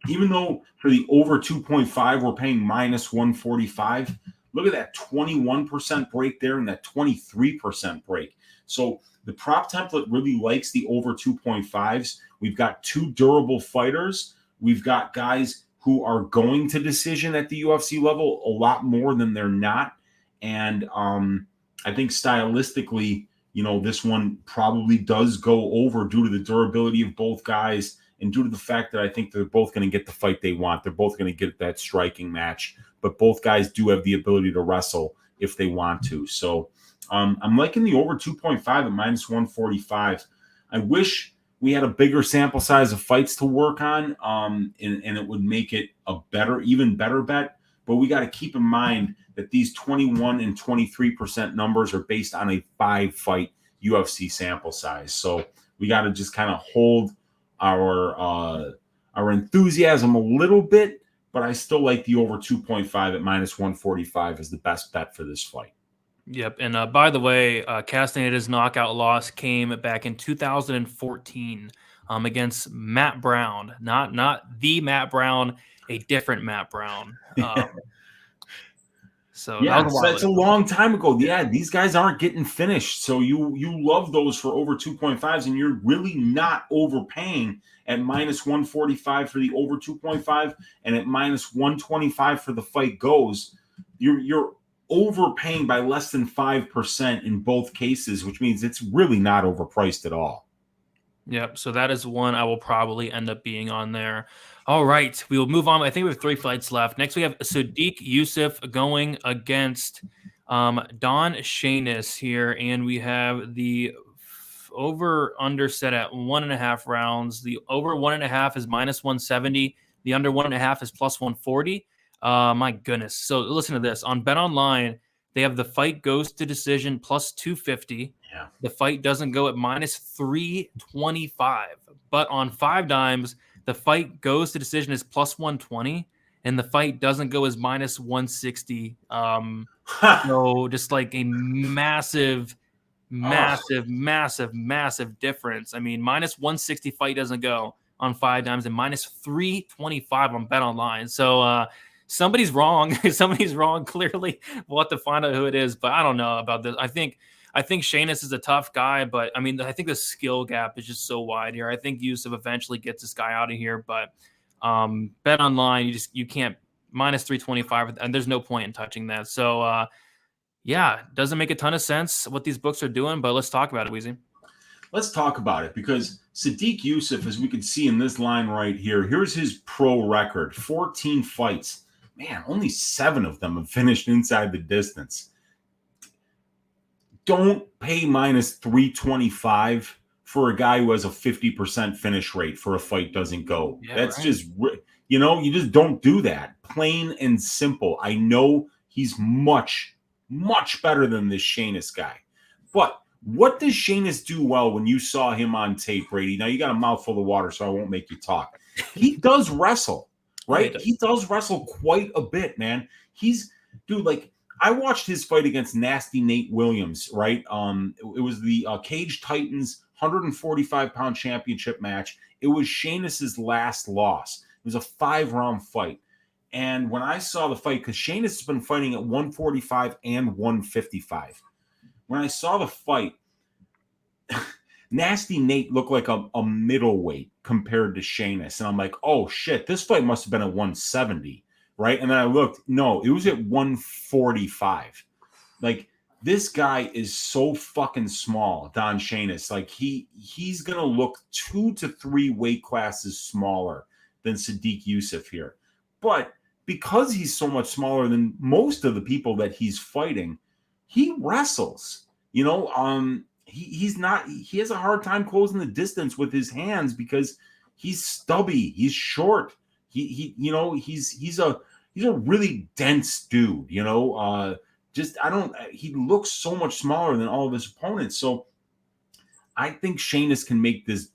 even though for the over 2.5 we're paying minus 145, look at that 21% break there and that 23% break. So the prop template really likes the over 2.5s. We've got two durable fighters. We've got guys who are going to decision at the UFC level a lot more than they're not. And I think stylistically, this one probably does go over due to the durability of both guys and due to the fact that I think they're both going to get the fight they want. They're both going to get that striking match, but both guys do have the ability to wrestle if they want to. So I'm liking the over 2.5 at minus 145. I wish we had a bigger sample size of fights to work on, and it would make it a even better bet. But we got to keep in mind that these 21 and 23% numbers are based on a 5-fight UFC sample size. So we got to just kind of hold our enthusiasm a little bit, but I still like the over 2.5 at minus 145 as the best bet for this fight. Yep. And by the way, Castaneda's knockout loss came back in 2014 against Matt Brown, not the Matt Brown, a different Matt Brown. So yeah, that's a long time ago. Yeah, these guys aren't getting finished. So you love those for over 2.5s, and you're really not overpaying at minus 145 for the over 2.5 and at minus 125 for the fight goes. You're overpaying by less than 5% in both cases, which means it's really not overpriced at all. Yep. So that is one I will probably end up being on there. All right. We will move on. I think we have 3 fights left. Next, we have Sodiq Yusuf going against Don Sheinus here. And we have the over-under set at 1.5 rounds. The over 1.5 is minus 170. The under 1.5 is plus 140. My goodness. So listen to this. On Bet Online, they have the fight goes to decision plus 250. Yeah. The fight doesn't go at minus 325. But on 5 Dimes, the fight goes to decision is plus 120, and the fight doesn't go as minus 160. So just like a massive difference. I mean, minus 160 fight doesn't go on 5 Dimes and minus 325 on Bet Online. So somebody's wrong. Somebody's wrong. Clearly, we'll have to find out who it is. But I don't know about this. I think Sheinus is a tough guy, but I mean, I think the skill gap is just so wide here. I think Yusuf eventually gets this guy out of here, but Bet Online, you can't minus 325, and there's no point in touching that. So yeah, doesn't make a ton of sense what these books are doing, but let's talk about it, Weezy. Let's talk about it because Sodiq Yusuf, as we can see in this line right here, here's his pro record: 14 fights. Man, only 7 of them have finished inside the distance. Don't pay minus 325 for a guy who has a 50% finish rate for a fight doesn't go. Yeah, that's right. Just, you just don't do that. Plain and simple. I know he's much, much better than this Sheinus guy. But what does Sheinus do well when you saw him on tape, Brady? Now, you got a mouthful of water, so I won't make you talk. He does wrestle, right? He does wrestle quite a bit, man. I watched his fight against Nasty Nate Williams, right? It was the Cage Titans 145-pound championship match. It was Sheinus's last loss. It was a 5-round fight. And when I saw the fight, because Sheinus has been fighting at 145 and 155. When I saw the fight, Nasty Nate looked like a middleweight compared to Sheinus. And I'm like, oh, shit, this fight must have been at 170. Right. And then I looked. No, it was at 145. Like, this guy is so fucking small, Don Sheinus. Like, he's going to look 2 to 3 weight classes smaller than Sodiq Yusuf here. But because he's so much smaller than most of the people that he's fighting, he wrestles. he's not. He has a hard time closing the distance with his hands because he's stubby. He's short. He's a really dense dude. He looks so much smaller than all of his opponents. So I think Sheinus can make this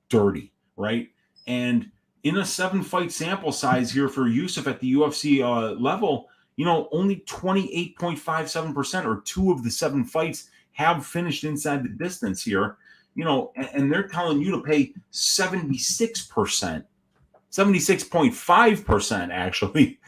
dirty, right? And in a 7-fight sample size here for Yusuf at the UFC level, only 28.57% or 2 of the 7 fights have finished inside the distance here, and they're telling you to pay 76%, 76.5% actually,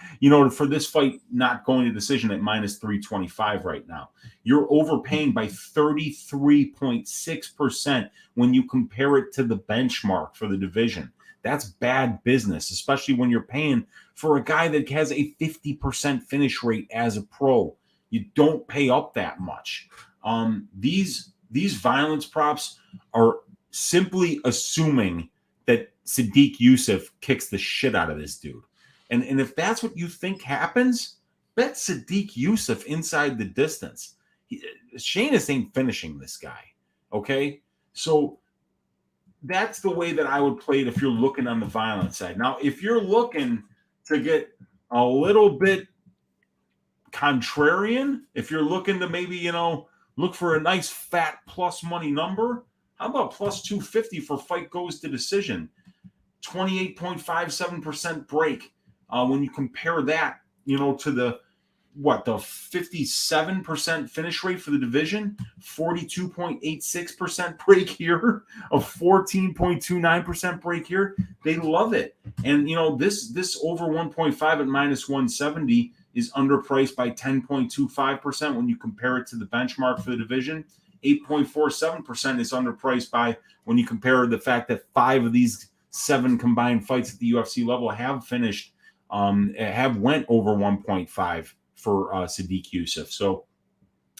for this fight not going to decision at minus 325 right now. You're overpaying by 33.6% when you compare it to the benchmark for the division. That's bad business, especially when you're paying for a guy that has a 50% finish rate as a pro. You don't pay up that much. These violence props are simply assuming that Sadiq Yusuf kicks the shit out of this dude. And if that's what you think happens, bet Sadiq Yusuf inside the distance. Sheinus ain't finishing this guy, okay? So that's the way that I would play it if you're looking on the violence side. Now, if you're looking to get a little bit contrarian, if you're looking to maybe, look for a nice fat plus money number, how about plus 250 for fight goes to decision? 28.57% break. When you compare that, to the 57% finish rate for the division, 42.86% break here, a 14.29% break here. They love it. And, this over 1.5 at minus 170 is underpriced by 10.25% when you compare it to the benchmark for the division. 8.47% is underpriced by when you compare the fact that 5 of these 7 combined fights at the UFC level have finished, have went over 1.5 for Sadiq Yusuf. So,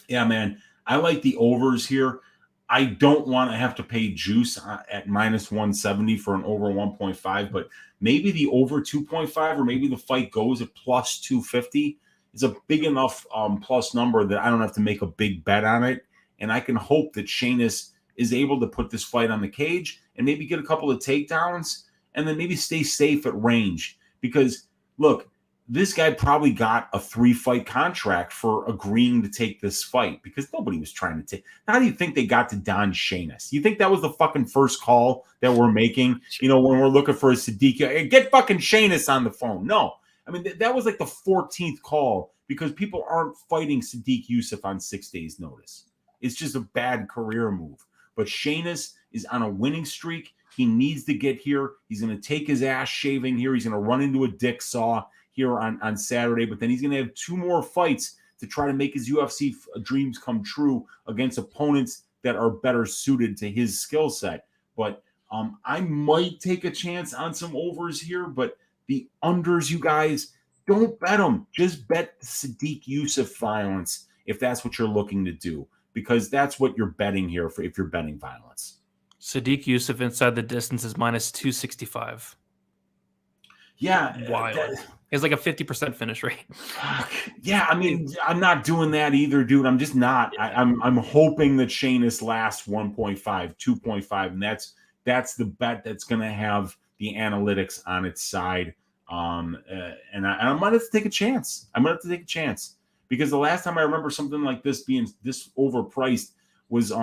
yeah, man, I like the overs here. I don't want to have to pay juice at minus 170 for an over 1.5, but maybe the over 2.5 or maybe the fight goes at plus 250 is a big enough plus number that I don't have to make a big bet on it. And I can hope that Sheinus is able to put this fight on the cage and maybe get a couple of takedowns and then maybe stay safe at range. Because, look, this guy probably got a 3-fight contract for agreeing to take this fight because nobody was trying to take. How do you think they got to Don Sheinus? You think that was the fucking first call that we're making? When we're looking for a Sadiq, hey, get fucking Sheinus on the phone. No, I mean, that was like the 14th call because people aren't fighting Sadiq Yusuf on 6 days' notice. It's just a bad career move. But Sheinus is on a winning streak. He needs to get here. He's going to take his ass shaving here. He's going to run into a dick saw here on Saturday, but then he's going to have 2 more fights to try to make his UFC dreams come true against opponents that are better suited to his skill set. But I might take a chance on some overs here, but the unders, you guys, don't bet them. Just bet the Sadiq Yusuf violence if that's what you're looking to do, because that's what you're betting here for if you're betting violence. Sadiq Yusuf inside the distance is minus 265. Yeah. Wild. It's like a 50% finish rate. Yeah, I mean, I'm not doing that either, dude. I'm just not. I'm hoping that Sheinus lasts 1.5, 2.5, and that's the bet that's going to have the analytics on its side. And I might have to take a chance. Because the last time I remember something like this being this overpriced was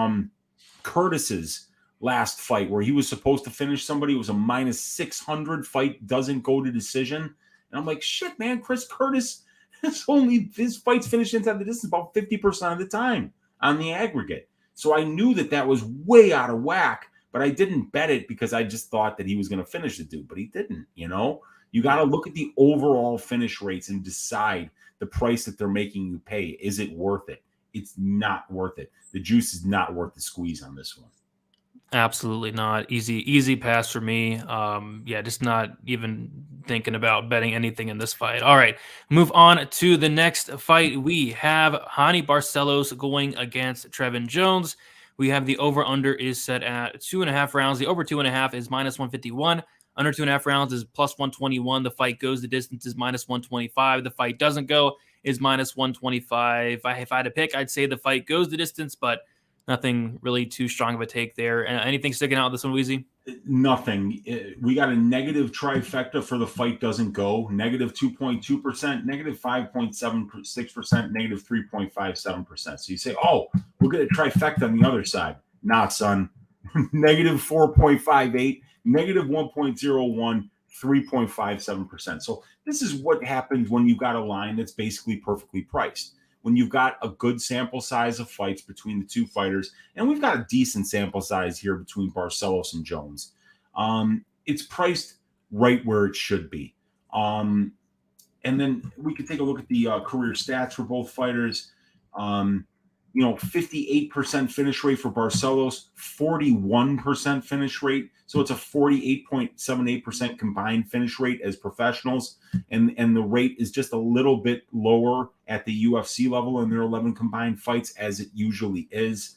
Curtis's last fight where he was supposed to finish somebody. It was a minus 600 fight, doesn't go to decision. And I'm like, shit, man, Chris Curtis, his fights finished inside the distance about 50% of the time on the aggregate. So I knew that was way out of whack, but I didn't bet it because I just thought that he was going to finish the dude, but he didn't, You got to look at the overall finish rates and decide the price that they're making you pay. Is it worth it? It's not worth it. The juice is not worth the squeeze on this one. Absolutely not. Easy pass for me. Just not even thinking about betting anything in this fight. All right, move on to the next fight. We have Hani Barcelos going against Trevin Jones. We have the over-under is set at 2.5 rounds. The over 2.5 is minus 151. Under 2.5 rounds is plus 121. The fight goes the distance is minus 125. The fight doesn't go is minus 125. If I had to pick, I'd say the fight goes the distance, but nothing really too strong of a take there. And anything sticking out this one, Weezy? Nothing. We got a negative trifecta for the fight doesn't go. Negative 2.2%, negative 5.76%, negative 3.57%. So you say, oh, we'll get a trifecta on the other side. Nah, son. Negative 4.58, negative 1.01, 3.57%. So this is what happens when you've got a line that's basically perfectly priced. When you've got a good sample size of fights between the two fighters, and we've got a decent sample size here between Barcelos and Jones, it's priced right where it should be. And then we could take a look at the career stats for both fighters. 58% finish rate for Barcelos, 41% finish rate. So it's a 48.78% combined finish rate as professionals. And the rate is just a little bit lower at the UFC level in their 11 combined fights, as it usually is.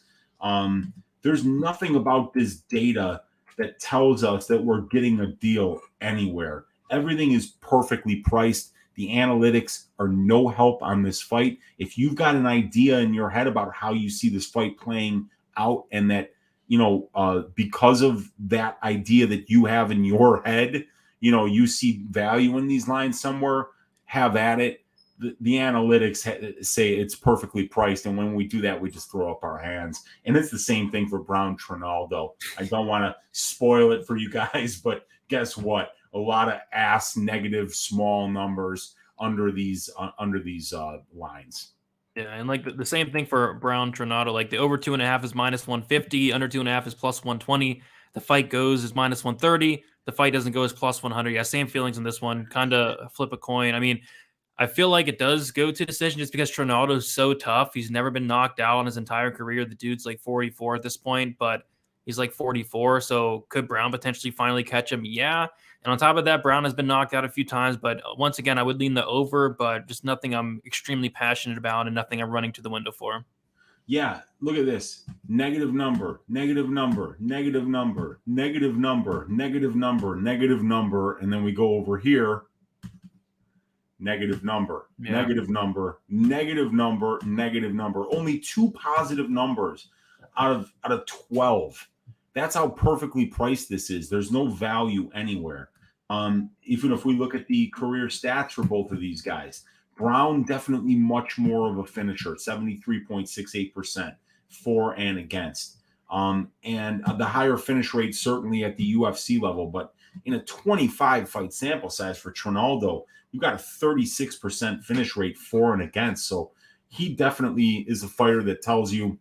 There's nothing about this data that tells us that we're getting a deal anywhere. Everything is perfectly priced. The analytics are no help on this fight. If you've got an idea in your head about how you see this fight playing out, and that, because of that idea that you have in your head, you see value in these lines somewhere, have at it. The analytics say it's perfectly priced. And when we do that, we just throw up our hands. And it's the same thing for Brown Trinaldo. I don't want to spoil it for you guys, but guess what? A lot of negative small numbers under these lines. Yeah, and like the same thing for Brown Trinaldo. Like the over 2.5 is minus 150, under 2.5 is plus 120. The fight goes is minus 130. The fight doesn't go as plus 100. Yeah, same feelings in this one. Kind of flip a coin. I mean, I feel like it does go to decision just because Trinaldo's so tough. He's never been knocked out in his entire career. The dude's like 44 at this point, but he's like 44. So could Brown potentially finally catch him? Yeah. And on top of that, Brown has been knocked out a few times. But once again, I would lean the over, but just nothing I'm extremely passionate about and nothing I'm running to the window for. Yeah, look at this. Negative number, negative number, negative number, negative number, negative number, negative number. And then we go over here. Negative number, negative number, negative number, negative number. Only 2 positive numbers out of 12. That's how perfectly priced this is. There's no value anywhere. Even if we look at the career stats for both of these guys, Brown definitely much more of a finisher, 73.68% for and against. And the higher finish rate certainly at the UFC level, but in a 25 fight sample size for Trinaldo, you've got a 36% finish rate for and against. So he definitely is a fighter that tells you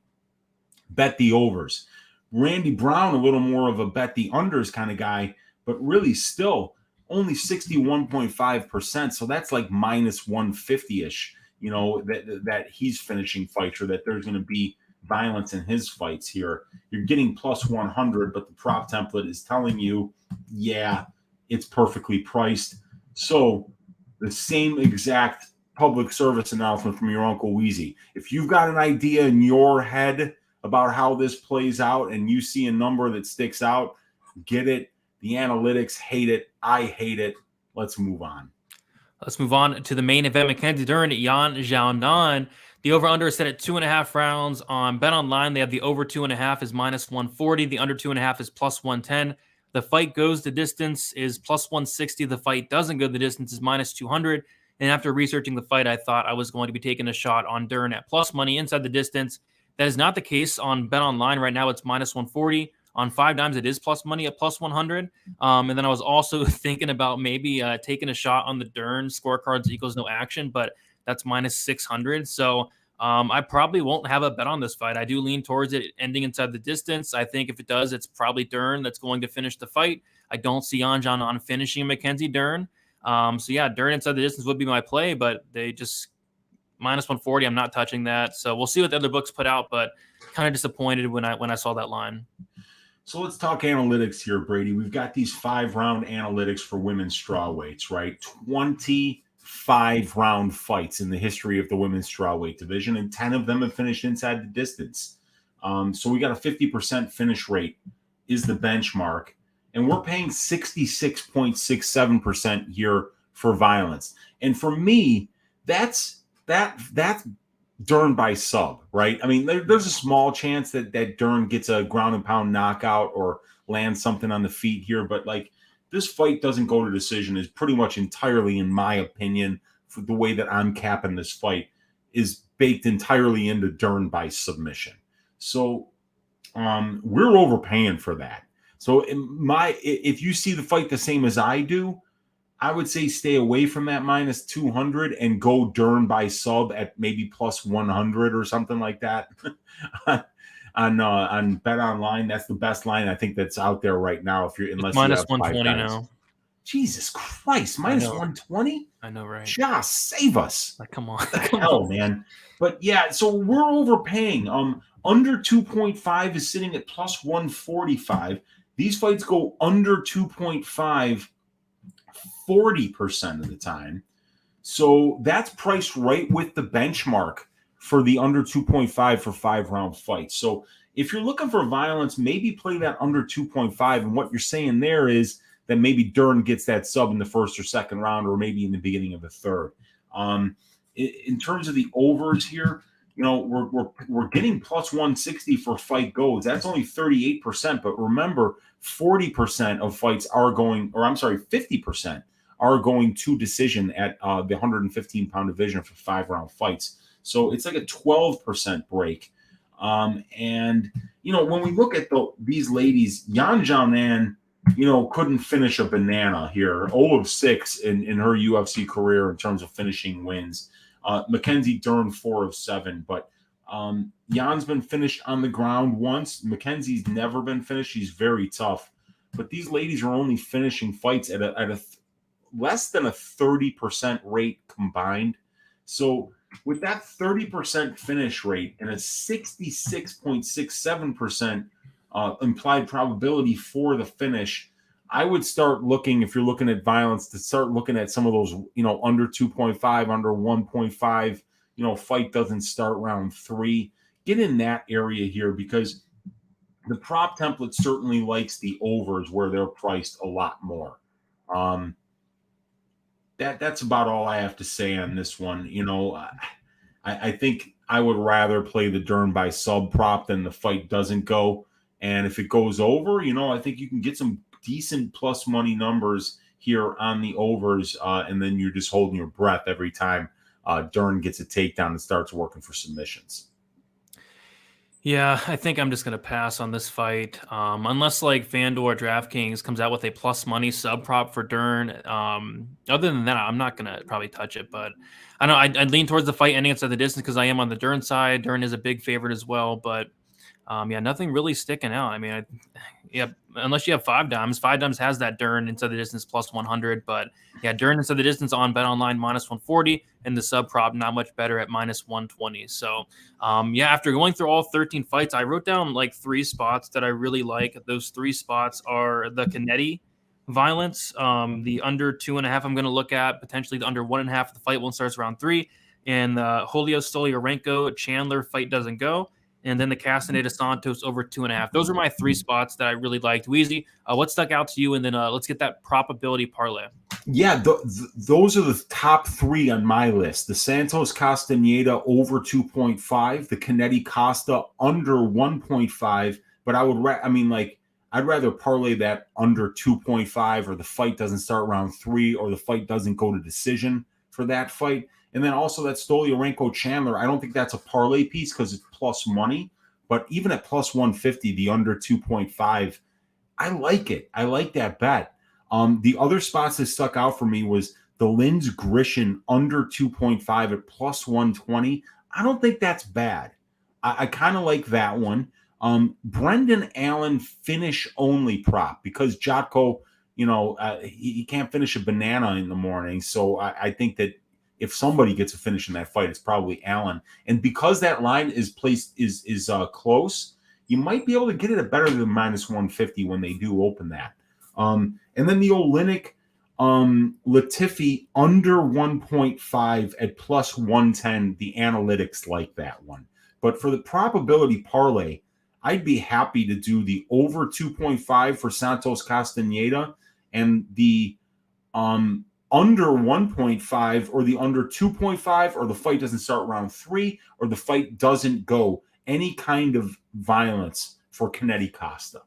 bet the overs. Randy Brown, a little more of a bet the unders kind of guy, but really still only 61.5%. So that's like minus 150-ish, that he's finishing fights, or that there's going to be violence in his fights here. You're getting plus 100, but the prop template is telling you, yeah, it's perfectly priced. So the same exact public service announcement from your Uncle Weezy. If you've got an idea in your head about how this plays out and you see a number that sticks out, get it. The analytics hate it. I hate it. Let's move on. Let's move on to the main event. Mackenzie Dern, Yan Xiaonan. The over-under is set at 2.5 rounds. On BetOnline, they have the over 2.5 is minus 140. The under 2.5 is plus 110. The fight goes the distance is plus 160. The fight doesn't go the distance is minus 200. And after researching the fight, I thought I was going to be taking a shot on Dern at plus money inside the distance. That is not the case on BetOnline. Right now, it's minus 140. On 5 dimes, it is plus money at plus 100. And then I was also thinking about maybe taking a shot on the Dern scorecards equals no action, but that's minus 600. So I probably won't have a bet on this fight. I do lean towards it ending inside the distance. I think if it does, it's probably Dern that's going to finish the fight. I don't see Yan Xiaonan finishing Mackenzie Dern. So yeah, Dern inside the distance would be my play, but they just minus 140. I'm not touching that. So we'll see what the other books put out, but kind of disappointed when I saw that line. So let's talk analytics here, Brady. We've got these 5-round analytics for women's strawweights, right? 25-round fights in the history of the women's strawweight division, and 10 of them have finished inside the distance. So we got a 50% finish rate is the benchmark, and we're paying 66.67% here for violence. And for me, that's Dern by sub, right? I mean, there's a small chance that Dern gets a ground and pound knockout or lands something on the feet here, but like this fight doesn't go to decision is pretty much entirely, in my opinion, for the way that I'm capping this fight, is baked entirely into Dern by submission. So we're overpaying for that. So if you see the fight the same as I do, I would say stay away from that minus 200 and go Dern by sub at maybe plus 100 or something like that. on Bet Online, that's the best line I think that's out there right now. Unless you minus have 120 now. Jesus Christ, minus 120? I know, right? Just save us. Like, come on. What the hell, man. But yeah, so we're overpaying. Under 2.5 is sitting at plus 145. These fights go under 2.5 40% of the time. So that's priced right with the benchmark for the under 2.5 for 5-round fights. So if you're looking for violence, maybe play that under 2.5. And what you're saying there is that maybe Dern gets that sub in the first or second round, or maybe in the beginning of the third. In terms of the overs here, we're getting plus 160 for fight goes. That's only 38%. But remember, 40% of fights are going, 50% are going to decision at the 115-pound division for 5-round fights. So it's like a 12% break. And when we look at these ladies, Yan Xiaonan, couldn't finish a banana here. 0 of 6 in her UFC career in terms of finishing wins. Mackenzie Dern 4 of 7, but Jan's been finished on the ground once. Mackenzie's never been finished. She's very tough, but these ladies are only finishing fights at a less than a 30% rate combined. So with that 30% finish rate and a 66.67% implied probability for the finish, I would start looking, if you're looking at violence, to start looking at some of those, under 2.5, under 1.5, fight doesn't start round 3. Get in that area here, because the prop template certainly likes the overs where they're priced a lot more. That's about all I have to say on this one. I think I would rather play the Dern by sub prop than the fight doesn't go. And if it goes over, I think you can get some decent plus money numbers here on the overs, and then you're just holding your breath every time Dern gets a takedown and starts working for submissions. Yeah, I think I'm just going to pass on this fight. Unless like FanDuel or DraftKings comes out with a plus money sub prop for Dern. Other than that, I'm not going to probably touch it. But I know I'd lean towards the fight ending inside the distance because I am on the Dern side. Dern is a big favorite as well. But nothing really sticking out. I mean, unless you have 5-dimes. 5-dimes has that Dern inside the distance plus 100. But yeah, Dern inside the distance on Bet Online minus 140, and the sub prop not much better at minus 120. So after going through all 13 fights, I wrote down like 3 spots that I really like. Those 3 spots are the Canetti violence, the under 2.5. I'm going to look at potentially the under 1.5. The fight won't start round 3, and the Julio Stoliarenko Chandler fight doesn't go. And then the Castaneda Santos over 2.5. Those are my 3 spots that I really liked. Weezy, what stuck out to you? And then let's get that probability parlay. Yeah, those are the top 3 on my list. The Santos Castaneda over 2.5, the Canetti Costa under 1.5. But I'd rather parlay that under 2.5, or the fight doesn't start round 3, or the fight doesn't go to decision for that fight. And then also that Stoliarenko Chandler, I don't think that's a parlay piece because it's plus money. But even at plus 150, the under 2.5, I like it. I like that bet. The other spots that stuck out for me was the Linz Grishen under 2.5 at plus 120. I don't think that's bad. I kind of like that one. Brendan Allen finish only prop, because Jotko, he can't finish a banana in the morning. So I think that if somebody gets a finish in that fight, it's probably Allen. And because that line is placed is close, you might be able to get it at better than minus 150 when they do open that. And then the Olynyk Latifi under 1.5 at plus 110. The analytics like that one. But for the probability parlay, I'd be happy to do the over 2.5 for Santos Castaneda and the under 1.5 or the under 2.5, or the fight doesn't start round 3, or the fight doesn't go. Any kind of violence for Canetti Costa.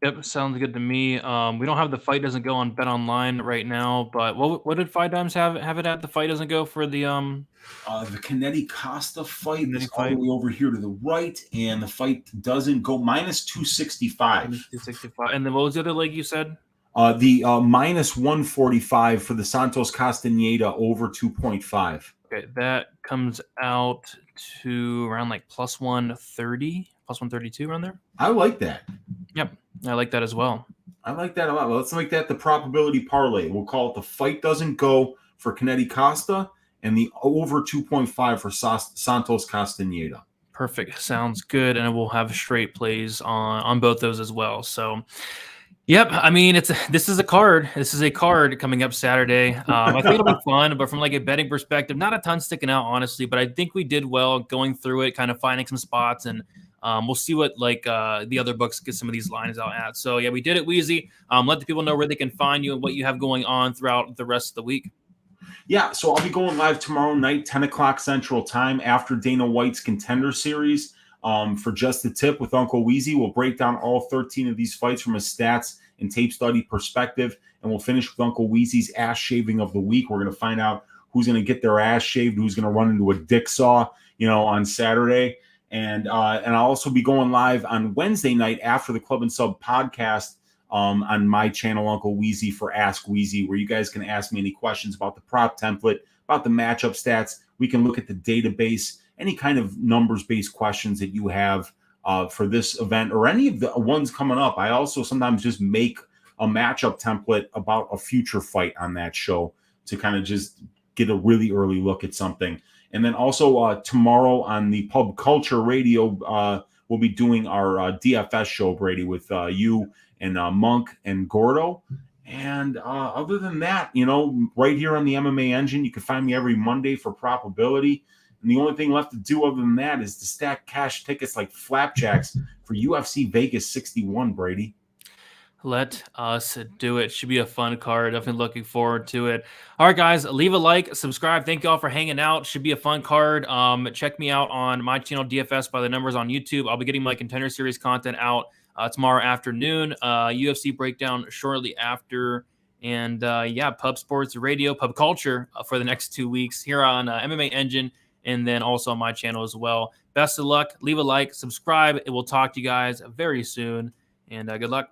Yep, sounds good to me. We don't have the fight doesn't go on Bet Online right now, but what did Fight Dimes have it at? The fight doesn't go for the The Canetti Costa fight Canetti is all the fight? way over here to the right, and the fight doesn't go minus 265. 265. And then what was the other leg you said? The minus 145 for the Santos Castaneda over 2.5. Okay, that comes out to around like plus 130, plus 132 around there. I like that. Yep, I like that as well. I like that a lot. Well, let's make that the probability parlay. We'll call it the fight doesn't go for Canetti Costa and the over 2.5 for Santos Castaneda. Perfect. Sounds good. And we'll have straight plays on both those as well. So, yep. I mean, this is a card. This is a card coming up Saturday. I think it'll be fun, but from like a betting perspective, not a ton sticking out, honestly. But I think we did well going through it, kind of finding some spots, and we'll see what like the other books get some of these lines out at. So yeah, we did it, Weezy. Let the people know where they can find you and what you have going on throughout the rest of the week. Yeah, so I'll be going live tomorrow night, 10 o'clock Central Time, after Dana White's Contender Series for Just the Tip with Uncle Weezy. We'll break down all 13 of these fights from a stats and tape study perspective, and we'll finish with Uncle Weezy's ass shaving of the week. We're going to find out who's going to get their ass shaved, who's going to run into a dick saw, on Saturday. And I'll also be going live on Wednesday night after the Club and Sub podcast on my channel, Uncle Weezy, for Ask Weezy, where you guys can ask me any questions about the prop template, about the matchup stats. We can look at the database, any kind of numbers-based questions that you have for this event or any of the ones coming up. I also sometimes just make a matchup template about a future fight on that show to kind of just get a really early look at something. And then also tomorrow on the Pub Culture Radio, we'll be doing our DFS show, Brady, with you and Monk and Gordo. And other than that, right here on the MMA Engine, you can find me every Monday for Probability. And the only thing left to do other than that is to stack cash tickets like flapjacks for UFC Vegas 61, Brady. Let us do it. Should be a fun card. Definitely looking forward to it. All right, guys, leave a like, subscribe. Thank you all for hanging out. Should be a fun card. Check me out on my channel, DFS by the Numbers on YouTube. I'll be getting my Contender Series content out tomorrow afternoon. UFC breakdown shortly after. And Pub Sports Radio, Pub Culture for the next 2 weeks here on MMA Engine, and then also on my channel as well. Best of luck. Leave a like, subscribe. It will talk to you guys very soon. And good luck.